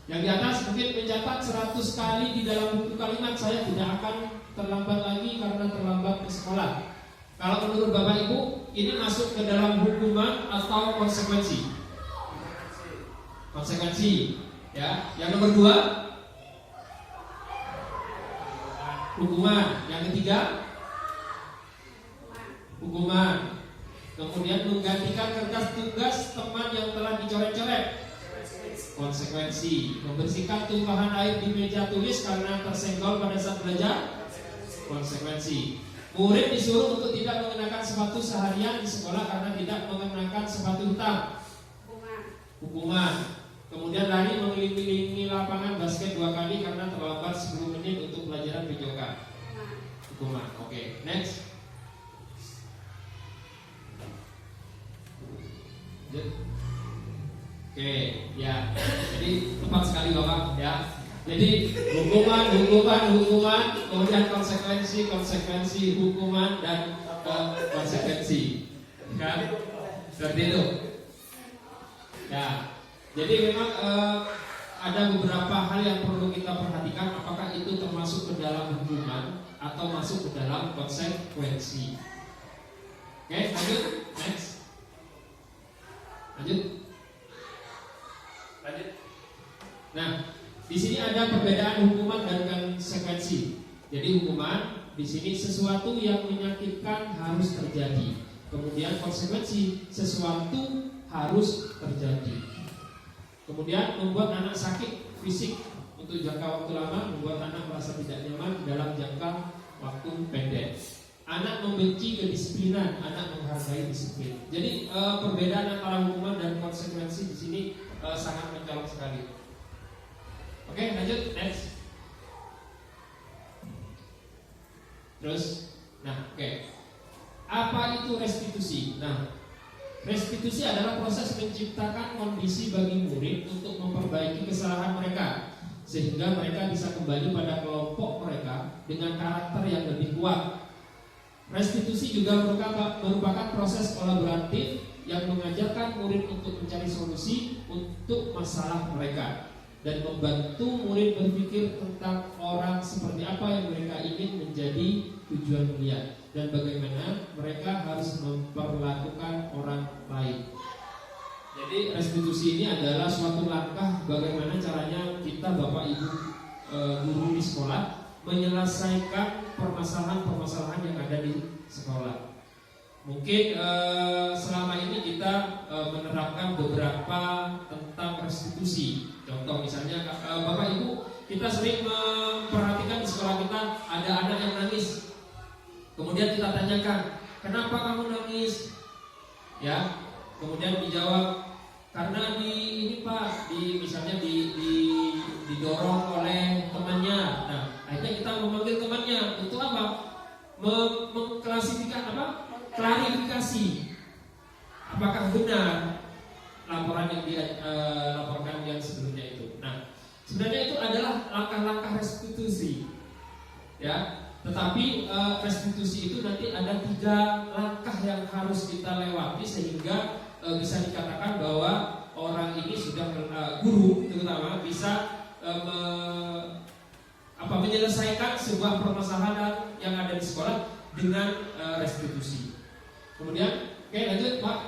Yang di atas mungkin mencatat 100 kali di dalam buku kalimat, saya tidak akan terlambat lagi karena terlambat ke sekolah. Kalau menurut Bapak Ibu, ini masuk ke dalam hukuman atau konsekuensi? Konsekuensi, ya. Yang nomor 2, hukuman. Yang ketiga, hukuman. Kemudian menggantikan kertas tugas teman yang telah dicoret-coret. Konsekuensi. Membersihkan tumpahan air di meja tulis karena tersenggol pada saat belajar. Konsekuensi. Murid disuruh untuk tidak mengenakan sepatu seharian di sekolah karena tidak mengenakan sepatu hitam. Hukuman. Kemudian lari mengelilingi lapangan basket 2 kali karena terlambat 10 menit untuk pelajaran videokan. Hukuman. Oke, next. Oke, ya. Jadi tepat sekali Bapak, ya. Jadi hukuman, kemudian konsekuensi, hukuman dan konsekuensi. Kan? Seperti itu. Ya. Jadi memang ada beberapa hal yang perlu kita perhatikan, apakah itu termasuk ke dalam hukuman atau masuk ke dalam konsekuensi. Oke, lanjut, next. Lanjut. Nah, di sini ada perbedaan hukuman dan konsekuensi. Jadi hukuman di sini sesuatu yang menyakitkan harus terjadi. Kemudian konsekuensi sesuatu harus terjadi. Kemudian membuat anak sakit fisik untuk jangka waktu lama, membuat anak merasa tidak nyaman dalam jangka waktu pendek. Anak membenci kedisiplinan, anak menghargai disiplin. Jadi perbedaan antara hukuman dan konsekuensi di sini sangat mencolok sekali. Oke, lanjut, next. Terus, nah, oke. Apa itu restitusi? Nah, restitusi adalah proses menciptakan kondisi bagi murid untuk memperbaiki kesalahan mereka, sehingga mereka bisa kembali pada kelompok mereka dengan karakter yang lebih kuat. Restitusi juga merupakan proses kolaboratif yang mengajarkan murid untuk mencari solusi untuk masalah mereka dan membantu murid berpikir tentang orang seperti apa yang mereka ingin menjadi tujuan mulia dan bagaimana mereka harus memperlakukan orang lain. Jadi restitusi ini adalah suatu langkah bagaimana caranya kita Bapak Ibu guru di sekolah menyelesaikan permasalahan-permasalahan yang ada di sekolah. Mungkin selama ini kita menerapkan beberapa tentang restitusi. Contoh misalnya Bapak Ibu, kita sering memperhatikan di sekolah kita ada anak yang nangis. Kemudian kita tanyakan, kenapa kamu nangis? Ya, kemudian dijawab karena ini Pak, misalnya didorong oleh temannya. Nah, akhirnya kita memanggil temannya untuk apa? Mengklasifikasi apa? Klarifikasi. Apakah benar laporan yang dilaporkan yang sebelumnya itu? Nah, sebenarnya itu adalah langkah-langkah restitusi, ya. Tetapi restitusi itu nanti ada 3 langkah yang harus kita lewati sehingga bisa dikatakan bahwa orang ini sudah guru terutama bisa menyelesaikan sebuah permasalahan yang ada di sekolah dengan restitusi. Kemudian, oke, lanjut Pak.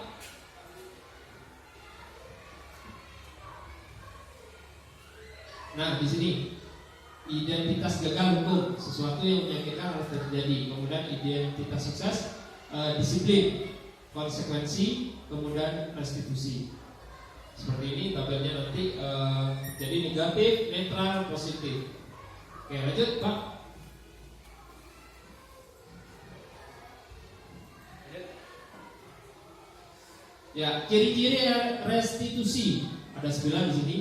Nah, di sini identitas gagal hukum, sesuatu yang menyakitkan harus terjadi. Kemudian identitas sukses, disiplin, konsekuensi, kemudian restitusi. Seperti ini tabelnya nanti. Jadi negatif, netral, positif. Oke, lanjut Pak. Ya, ciri-ciri restitusi ada 9 di sini.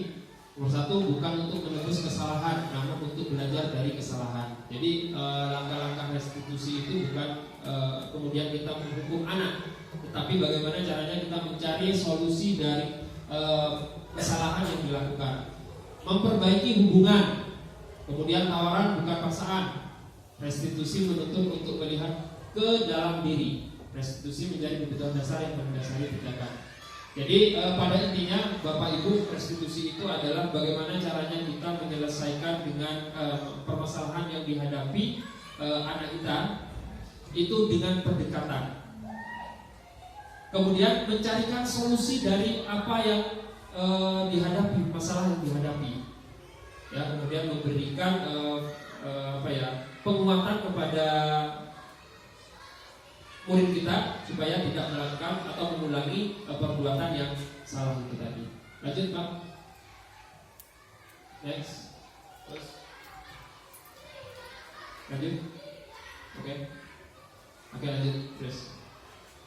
Nomor 1, bukan untuk menebus kesalahan, namun untuk belajar dari kesalahan. Jadi langkah-langkah restitusi itu bukan kemudian kita menghukum anak, tetapi bagaimana caranya kita mencari solusi dari kesalahan yang dilakukan. Memperbaiki hubungan, kemudian tawaran bukan paksaan. Restitusi menuntut untuk melihat ke dalam diri. Restitusi menjadi kebutuhan dasar yang mendasari tindakan. Jadi pada intinya Bapak Ibu, restitusi itu adalah bagaimana caranya kita menyelesaikan dengan permasalahan yang dihadapi anak kita itu dengan pendekatan. Kemudian mencarikan solusi dari apa yang dihadapi, masalah yang dihadapi. Ya, kemudian memberikan penguatan kepada murid kita supaya tidak melakukan atau mengulangi perbuatan yang salah itu tadi. Lanjut Pak. Next. Terus. Lanjut. Oke. Oke, lanjut terus.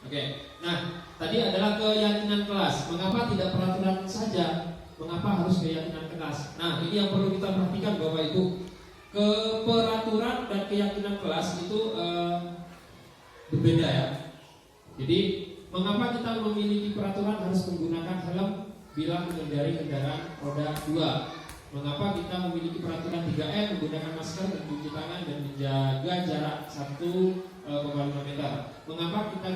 Oke. Nah, tadi adalah keyakinan kelas. Mengapa tidak peraturan saja? Mengapa harus keyakinan kelas? Nah, ini yang perlu kita perhatikan Bapak Ibu. Peraturan dan keyakinan kelas itu berbeda ya. Jadi mengapa kita memiliki peraturan harus menggunakan helm bila mengendarai kendaraan roda 2? Mengapa kita memiliki peraturan 3M menggunakan masker, mencuci tangan dan menjaga jarak 1,5 meter? Mengapa kita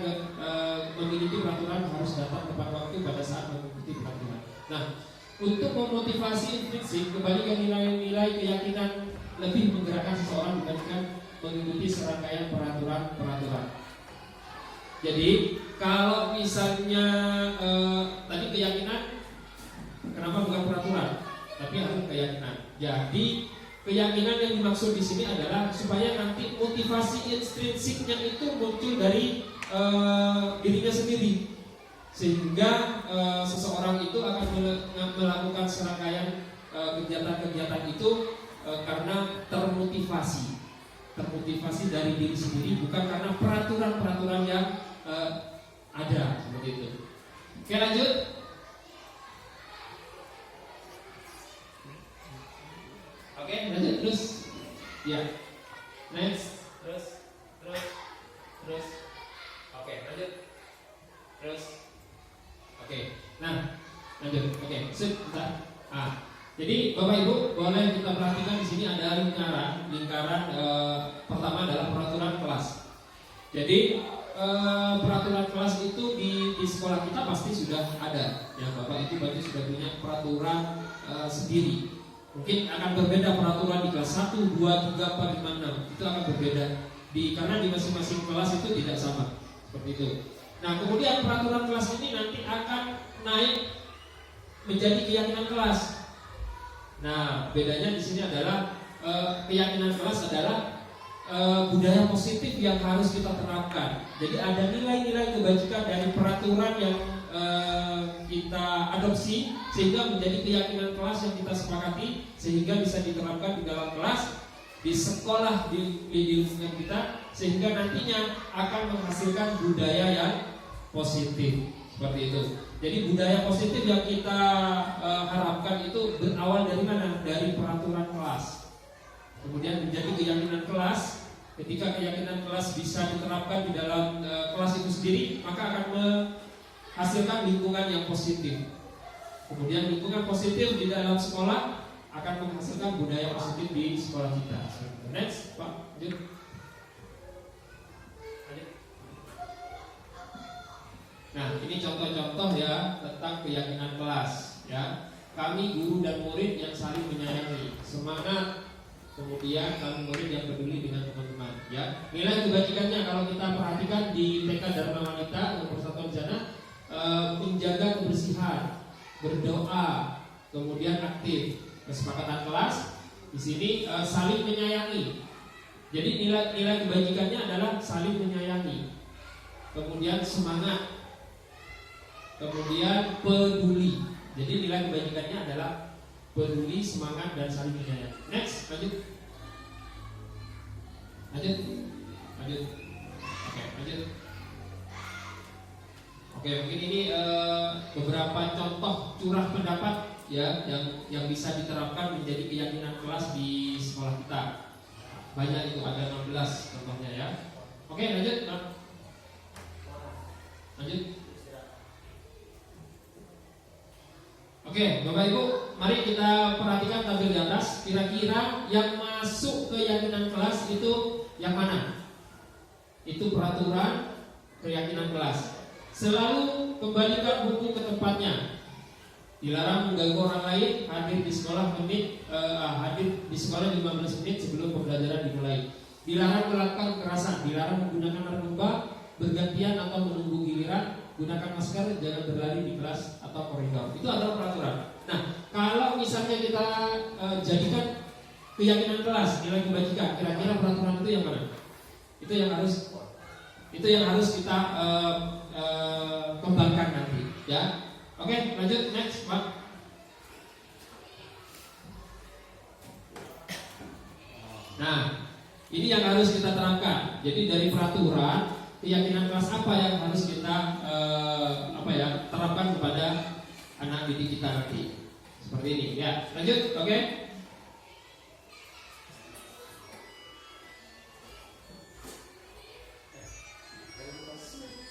memiliki peraturan harus datang tepat waktu pada saat mengikuti peraturan? Nah, untuk memotivasi intrinsik kembali ke nilai-nilai keyakinan lebih menggerakkan seseorang dibandingkan mengikuti serangkaian peraturan-peraturan. Jadi kalau misalnya tadi keyakinan, kenapa bukan peraturan, tapi harus keyakinan. Jadi keyakinan yang dimaksud di sini adalah supaya nanti motivasi intrinsiknya itu muncul dari dirinya sendiri, sehingga seseorang itu akan melakukan serangkaian kegiatan-kegiatan itu karena termotivasi dari diri sendiri, bukan karena peraturan-peraturan yang ada seperti itu. Oke, lanjut. Oke, lanjut terus. Ya. Next. Terus. Oke, lanjut. Terus. Oke. Nah, lanjut. Oke, sebentar. Jadi Bapak Ibu boleh kita perhatikan di sini ada lingkaran pertama adalah peraturan kelas. Jadi peraturan kelas itu di sekolah kita pasti sudah ada. Ya, Bapak Ibu berarti sudah punya peraturan sendiri. Mungkin akan berbeda peraturan di kelas 1, 2, 3, 4, 5, 6. Itu akan berbeda karena di masing-masing kelas itu tidak sama. Seperti itu. Nah, kemudian peraturan kelas ini nanti akan naik menjadi keyakinan kelas. Nah, bedanya di sini adalah keyakinan kelas adalah budaya positif yang harus kita terapkan. Jadi ada nilai-nilai kebajikan dari peraturan yang kita adopsi sehingga menjadi keyakinan kelas yang kita sepakati sehingga bisa diterapkan di dalam kelas, di sekolah, di lingkungan kita, sehingga nantinya akan menghasilkan budaya yang positif seperti itu. Jadi budaya positif yang kita harapkan itu berawal dari mana? Dari peraturan kelas. Kemudian menjadi keyakinan kelas. Ketika keyakinan kelas bisa diterapkan di dalam kelas itu sendiri, maka akan menghasilkan lingkungan yang positif. Kemudian lingkungan positif di dalam sekolah akan menghasilkan budaya positif di sekolah kita. Next, Pak, lanjut. Nah, ini contoh-contoh ya tentang keyakinan kelas. Ya, kami guru dan murid yang saling menyayangi, semangat. Kemudian kami murid yang peduli dengan teman-teman. Ya, nilai kebajikannya kalau kita perhatikan di TK Dharma Wanita atau Persatuan Jana, menjaga kebersihan, berdoa, kemudian aktif. Kesepakatan kelas di sini saling menyayangi. Jadi nilai kebajikannya adalah saling menyayangi. Kemudian semangat. Kemudian peduli. Jadi nilai kebajikannya adalah peduli, semangat, dan saling menyayangi. Next, lanjut. Oke, lanjut. Oke, mungkin ini beberapa contoh curah pendapat ya yang bisa diterapkan menjadi keyakinan kelas di sekolah kita. Banyak itu, ada 16 contohnya ya. Oke, lanjut. Oke, Bapak Ibu, mari kita perhatikan tabel di atas. Kira-kira yang masuk keyakinan kelas itu yang mana? Itu peraturan keyakinan kelas. Selalu kembalikan buku ke tempatnya. Dilarang mengganggu orang lain. Hadir di sekolah 15 menit sebelum pembelajaran dimulai. Dilarang melakukan kekerasan. Dilarang menggunakan narkoba bergantian atau menunggu giliran. Gunakan masker, jangan berlari di kelas atau koridor. Itu adalah peraturan. Nah, kalau misalnya kita jadikan keyakinan kelas, nilai kebajikan, kira-kira peraturan itu yang mana? Itu yang harus kita kembangkan nanti, ya. Oke, lanjut next, Pak. Nah, ini yang harus kita terapkan. Jadi dari peraturan keyakinan kelas apa yang harus kita terapkan kepada anak didik kita nanti. Seperti ini, ya. Lanjut, oke.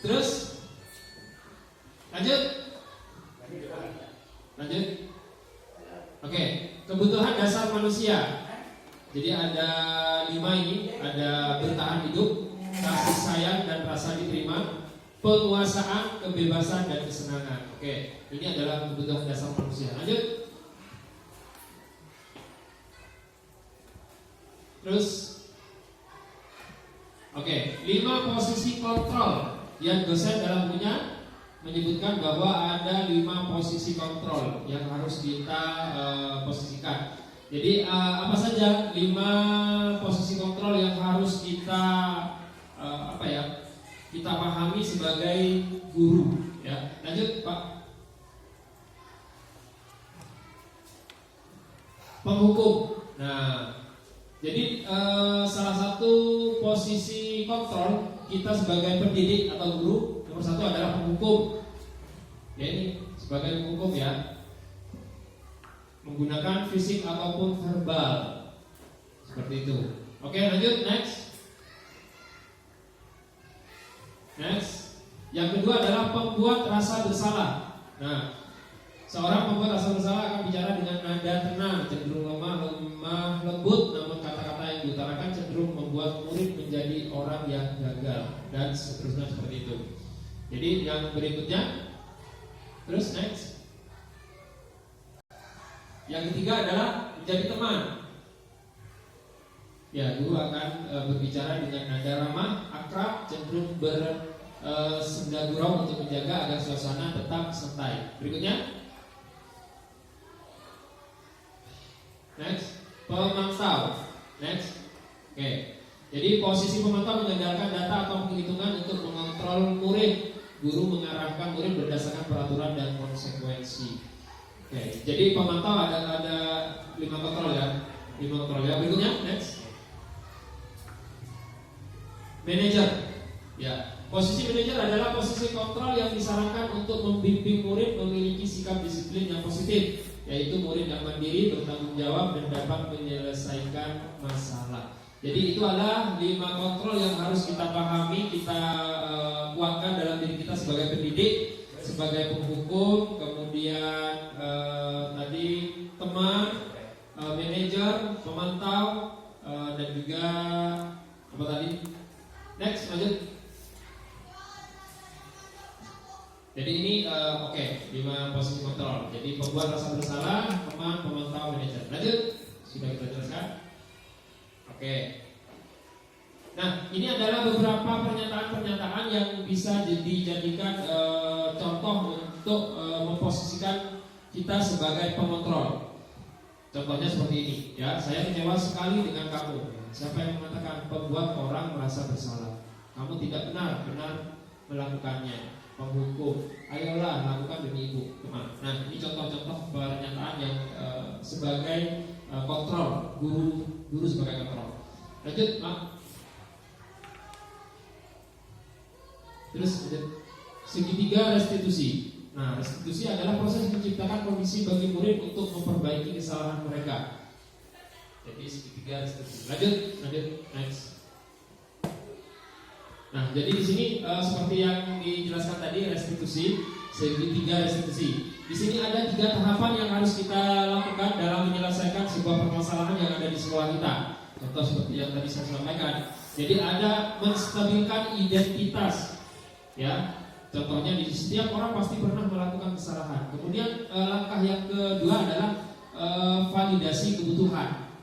Terus lanjut. Oke, kebutuhan dasar manusia. Jadi ada 5 ini, ada bertahan hidup, kasih sayang dan rasa diterima, penguasaan, kebebasan, dan kesenangan. Oke, ini adalah kebutuhan dasar manusia. Lanjut. Terus, oke, 5 posisi kontrol yang dosen dalam bukunya menyebutkan bahwa ada 5 posisi kontrol yang harus kita posisikan. Jadi apa saja 5 posisi kontrol yang harus kita kita pahami sebagai guru, ya. Lanjut, Pak. Penghukum. Nah, jadi salah satu posisi kontrol kita sebagai pendidik atau guru nomor 1 adalah penghukum. Ya, ini sebagai penghukum, ya. Menggunakan fisik ataupun verbal. Seperti itu. Oke, lanjut, next. Next. Yang kedua adalah pembuat rasa bersalah. Nah, seorang pembuat rasa bersalah akan bicara dengan nada tenang, cenderung lemah lembut, namun kata-kata yang diutarakan cenderung membuat murid menjadi orang yang gagal, dan seterusnya seperti itu. Jadi yang berikutnya, terus next. Yang ketiga adalah menjadi teman. Ya, guru akan berbicara dengan nada ramah, akrab, cenderung bersenda gurau untuk menjaga agar suasana tetap santai. Berikutnya, next, pemantau. Next, oke. Jadi posisi pemantau mengandalkan data atau penghitungan untuk mengontrol murid. Guru mengarahkan murid berdasarkan peraturan dan konsekuensi. Oke. Jadi pemantau ada 5 kontrol, ya. 5 kontrol, ya. Berikutnya, next. Manajer, ya. Posisi manajer adalah posisi kontrol yang disarankan untuk membimbing murid memiliki sikap disiplin yang positif, yaitu murid yang mandiri, bertanggung jawab, dan dapat menyelesaikan masalah. Jadi itu adalah 5 kontrol yang harus kita pahami, kita kuatkan dalam diri kita sebagai pendidik, sebagai penghukum, kemudian tadi teman, manajer, pemantau, dan juga apa tadi? Next, lanjut. Jadi ini oke, 5 posisi kontrol. Jadi pembuat rasa bersalah, teman, pemantau, manajer. Lanjut, sudah kita jelaskan. Oke. Nah, ini adalah beberapa pernyataan-pernyataan yang bisa dijadikan contoh untuk memposisikan kita sebagai pengontrol. Contohnya seperti ini, ya. Saya kecewa sekali dengan kamu. Siapa yang mengatakan pembuat orang merasa bersalah? Kamu tidak benar melakukannya. Penghukum, ayolah lakukan demi ibu, teman. Nah, ini contoh-contoh pernyataan yang sebagai kontrol, guru sebagai kontrol. Lanjut, Pak. Terus segitiga restitusi. Nah, restitusi adalah proses menciptakan kondisi bagi murid untuk memperbaiki kesalahan mereka. Jadi segitiga restitusi. Lanjut, next. Nah, jadi di sini seperti yang dijelaskan tadi, restitusi, segitiga restitusi. Di sini ada 3 tahapan yang harus kita lakukan dalam menyelesaikan sebuah permasalahan yang ada di sekolah kita. Contoh seperti yang tadi saya sampaikan. Jadi ada menstabilkan identitas, ya. Contohnya di setiap orang pasti pernah melakukan kesalahan. Kemudian langkah yang kedua adalah validasi kebutuhan.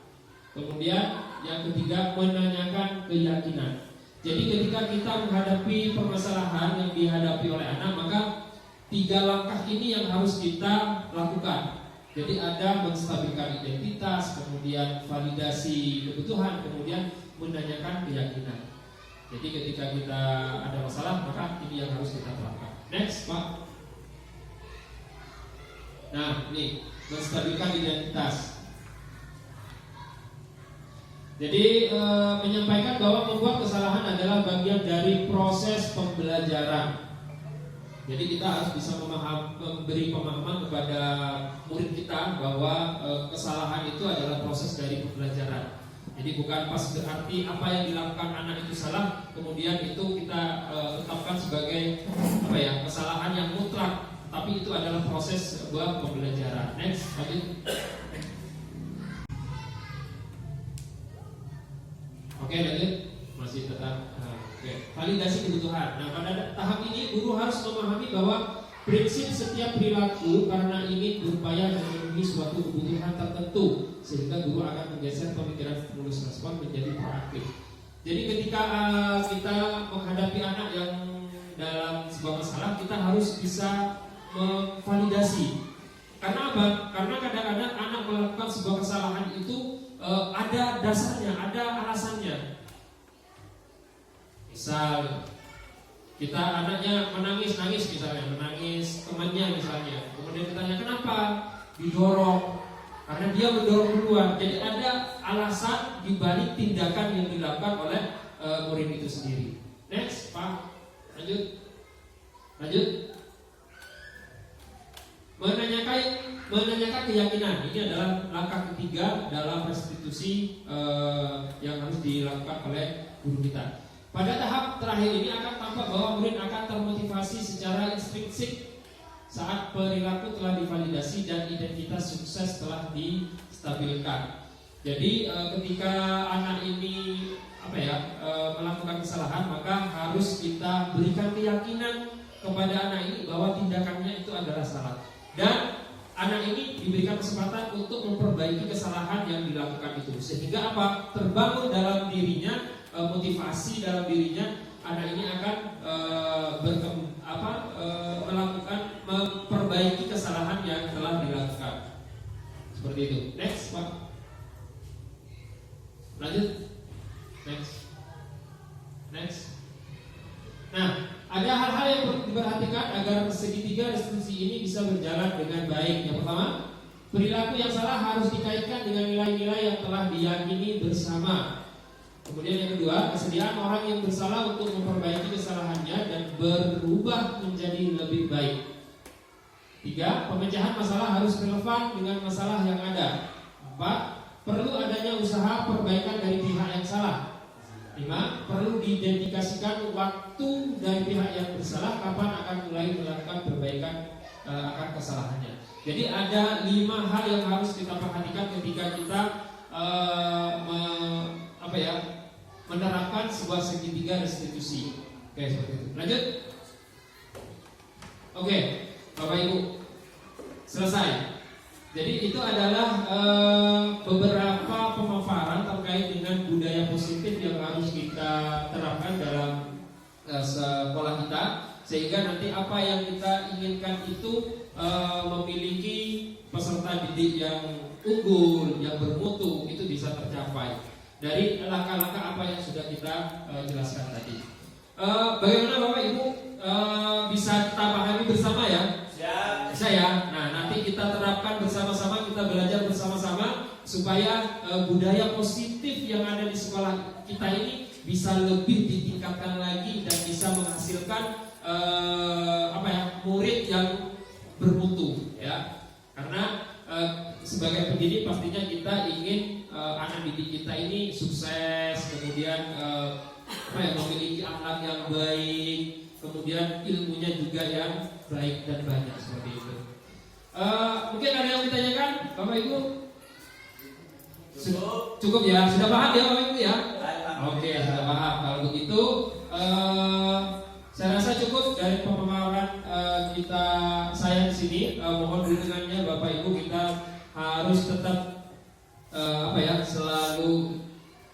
Kemudian yang ketiga menanyakan keyakinan. Jadi ketika kita menghadapi permasalahan yang dihadapi oleh anak, maka 3 langkah ini yang harus kita lakukan. Jadi ada menstabilkan identitas, kemudian validasi kebutuhan, kemudian menanyakan keyakinan. Jadi ketika kita ada masalah, maka ini yang harus kita lakukan. Next, Pak. Nah, ini menstabilkan identitas. Jadi menyampaikan bahwa membuat kesalahan adalah bagian dari proses pembelajaran. Jadi kita harus bisa memberi pemahaman kepada murid kita bahwa kesalahan itu adalah proses dari pembelajaran. Jadi bukan pas berarti apa yang dilakukan anak itu salah, kemudian itu kita tetapkan sebagai kesalahan yang mutlak, tapi itu adalah proses sebuah pembelajaran. Next, lanjut. Oke, lanjut, Mas. masih tetap validasi kebutuhan. Nah, pada tahap ini guru harus memahami bahwa prinsip setiap perilaku karena ini berupaya memenuhi suatu kebutuhan tertentu, sehingga guru akan menggeser pemikiran stimulus respon menjadi proaktif. Jadi ketika kita menghadapi anak yang dalam sebuah masalah, kita harus bisa memvalidasi. Karena apa? Karena kadang-kadang anak melakukan sebuah kesalahan itu ada dasarnya, ada alasannya. Misal kita anaknya menangis misalnya, menangis temannya misalnya. Kemudian ditanya kenapa? Didorong. Karena dia mendorong duluan. Jadi ada alasan dibalik tindakan yang dilakukan oleh murid itu sendiri. Next, Pak. Lanjut. Menanyakan keyakinan. Ini adalah langkah ketiga dalam restitusi yang harus dilakukan oleh guru kita. Pada tahap terakhir ini akan tampak bahwa murid akan termotivasi secara intrinsik saat perilaku telah divalidasi dan identitas sukses telah distabilkan. Jadi ketika anak ini melakukan kesalahan, maka harus kita berikan keyakinan kepada anak ini bahwa tindakannya itu adalah salah. Dan anak ini diberikan kesempatan untuk memperbaiki kesalahan yang dilakukan itu, sehingga terbangun dalam dirinya motivasi dalam dirinya. Anak ini akan melakukan memperbaiki kesalahan yang telah dilakukan. Seperti itu. Next, Pak. Lanjut. Next. Nah, ada hal-hal yang perlu diperhatikan agar segitiga restitusi ini bisa berjalan dengan baik. Yang pertama, perilaku yang salah harus dikaitkan dengan nilai-nilai yang telah diyakini bersama. Kemudian yang kedua, kesediaan orang yang bersalah untuk memperbaiki kesalahannya dan berubah menjadi lebih baik. 3. Pemecahan masalah harus relevan dengan masalah yang ada. 4. Perlu adanya usaha perbaikan dari pihak yang salah. 5. Perlu didedikasikan waktu dari pihak yang bersalah kapan akan mulai melakukan perbaikan akan kesalahannya. Jadi ada 5 hal yang harus kita perhatikan ketika kita menerapkan sebuah segitiga restitusi. Oke, seperti itu. Lanjut. Oke, Bapak Ibu, selesai. Jadi itu adalah beberapa pemaparan terkait dengan budaya positif yang harus kita terapkan dalam sekolah kita, sehingga nanti apa yang kita inginkan itu memiliki peserta didik yang unggul, yang bermutu, itu bisa tercapai dari langkah-langkah apa yang sudah kita jelaskan tadi. Bagaimana Bapak Ibu bisa kita pahami bersama ya? Bisa ya. Nah, nanti kita terapkan bersama-sama, kita belajar bersama-sama supaya budaya positif yang ada di sekolah kita ini bisa lebih ditingkatkan lagi dan bisa menghasilkan murid yang bermutu ya. Karena sebagai pendidik pastinya kita ingin anak didik kita ini sukses, kemudian memiliki akhlak yang baik, kemudian ilmunya juga yang baik dan banyak seperti itu. Mungkin ada yang ditanyakan, Bapak Ibu? Cukup ya, sudah paham ya Bapak Ibu ya? Oke, sudah paham. Kalau begitu, saya rasa cukup dari pemaparan saya di sini. Mohon dukungannya Bapak Ibu, kita harus tetap selalu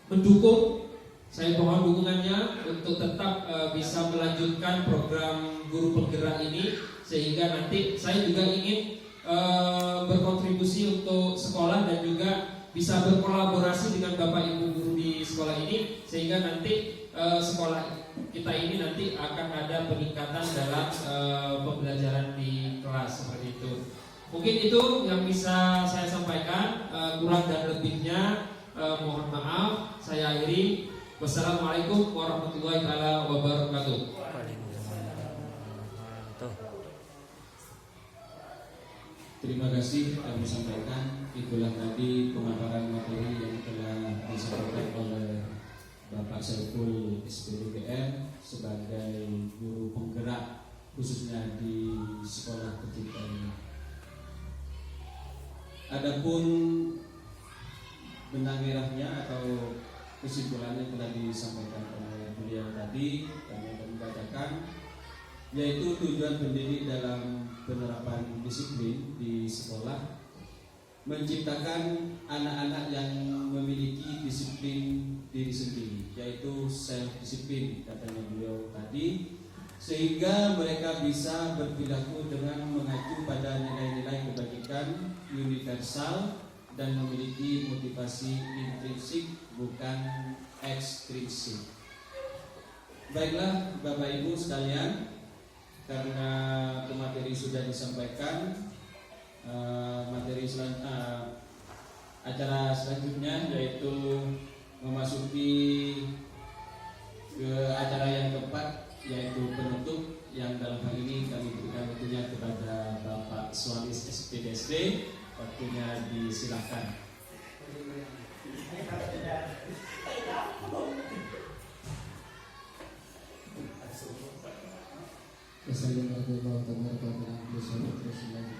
mendukung. Saya mohon dukungannya untuk tetap bisa melanjutkan program guru penggerak ini, sehingga nanti saya juga ingin berkontribusi untuk sekolah dan juga bisa berkolaborasi dengan Bapak Ibu guru di sekolah ini, sehingga nanti sekolah kita ini nanti akan ada peningkatan dalam pembelajaran di kelas seperti itu. Mungkin itu yang bisa saya sampaikan, kurang dan lebihnya mohon maaf. Saya akhiri. Wassalamualaikum warahmatullahi wabarakatuh. Terima kasih kami sampaikan. Itulah tadi pemaparan materi yang telah disampaikan oleh Bapak Saiful SPDGM sebagai guru penggerak khususnya di sekolah ketika ini. Adapun benang merahnya atau kesimpulannya telah disampaikan oleh tadi kami akan membacakan, yaitu tujuan pendidik dalam penerapan disiplin di sekolah, menciptakan anak-anak yang memiliki disiplin diri sendiri, yaitu self disiplin katanya beliau tadi, sehingga mereka bisa berperilaku dengan mengacu pada nilai-nilai kebajikan universal dan memiliki motivasi intrinsik bukan ekstrinsik. Baiklah Bapak Ibu sekalian, karena materi sudah disampaikan, acara selanjutnya yaitu memasuki ke acara yang keempat, yaitu penutup, yang dalam hal ini kami berikan waktunya kepada Bapak Suamis SPDSD. Waktunya disilahkan. Assalamualaikum warahmatullahi wabarakatuh.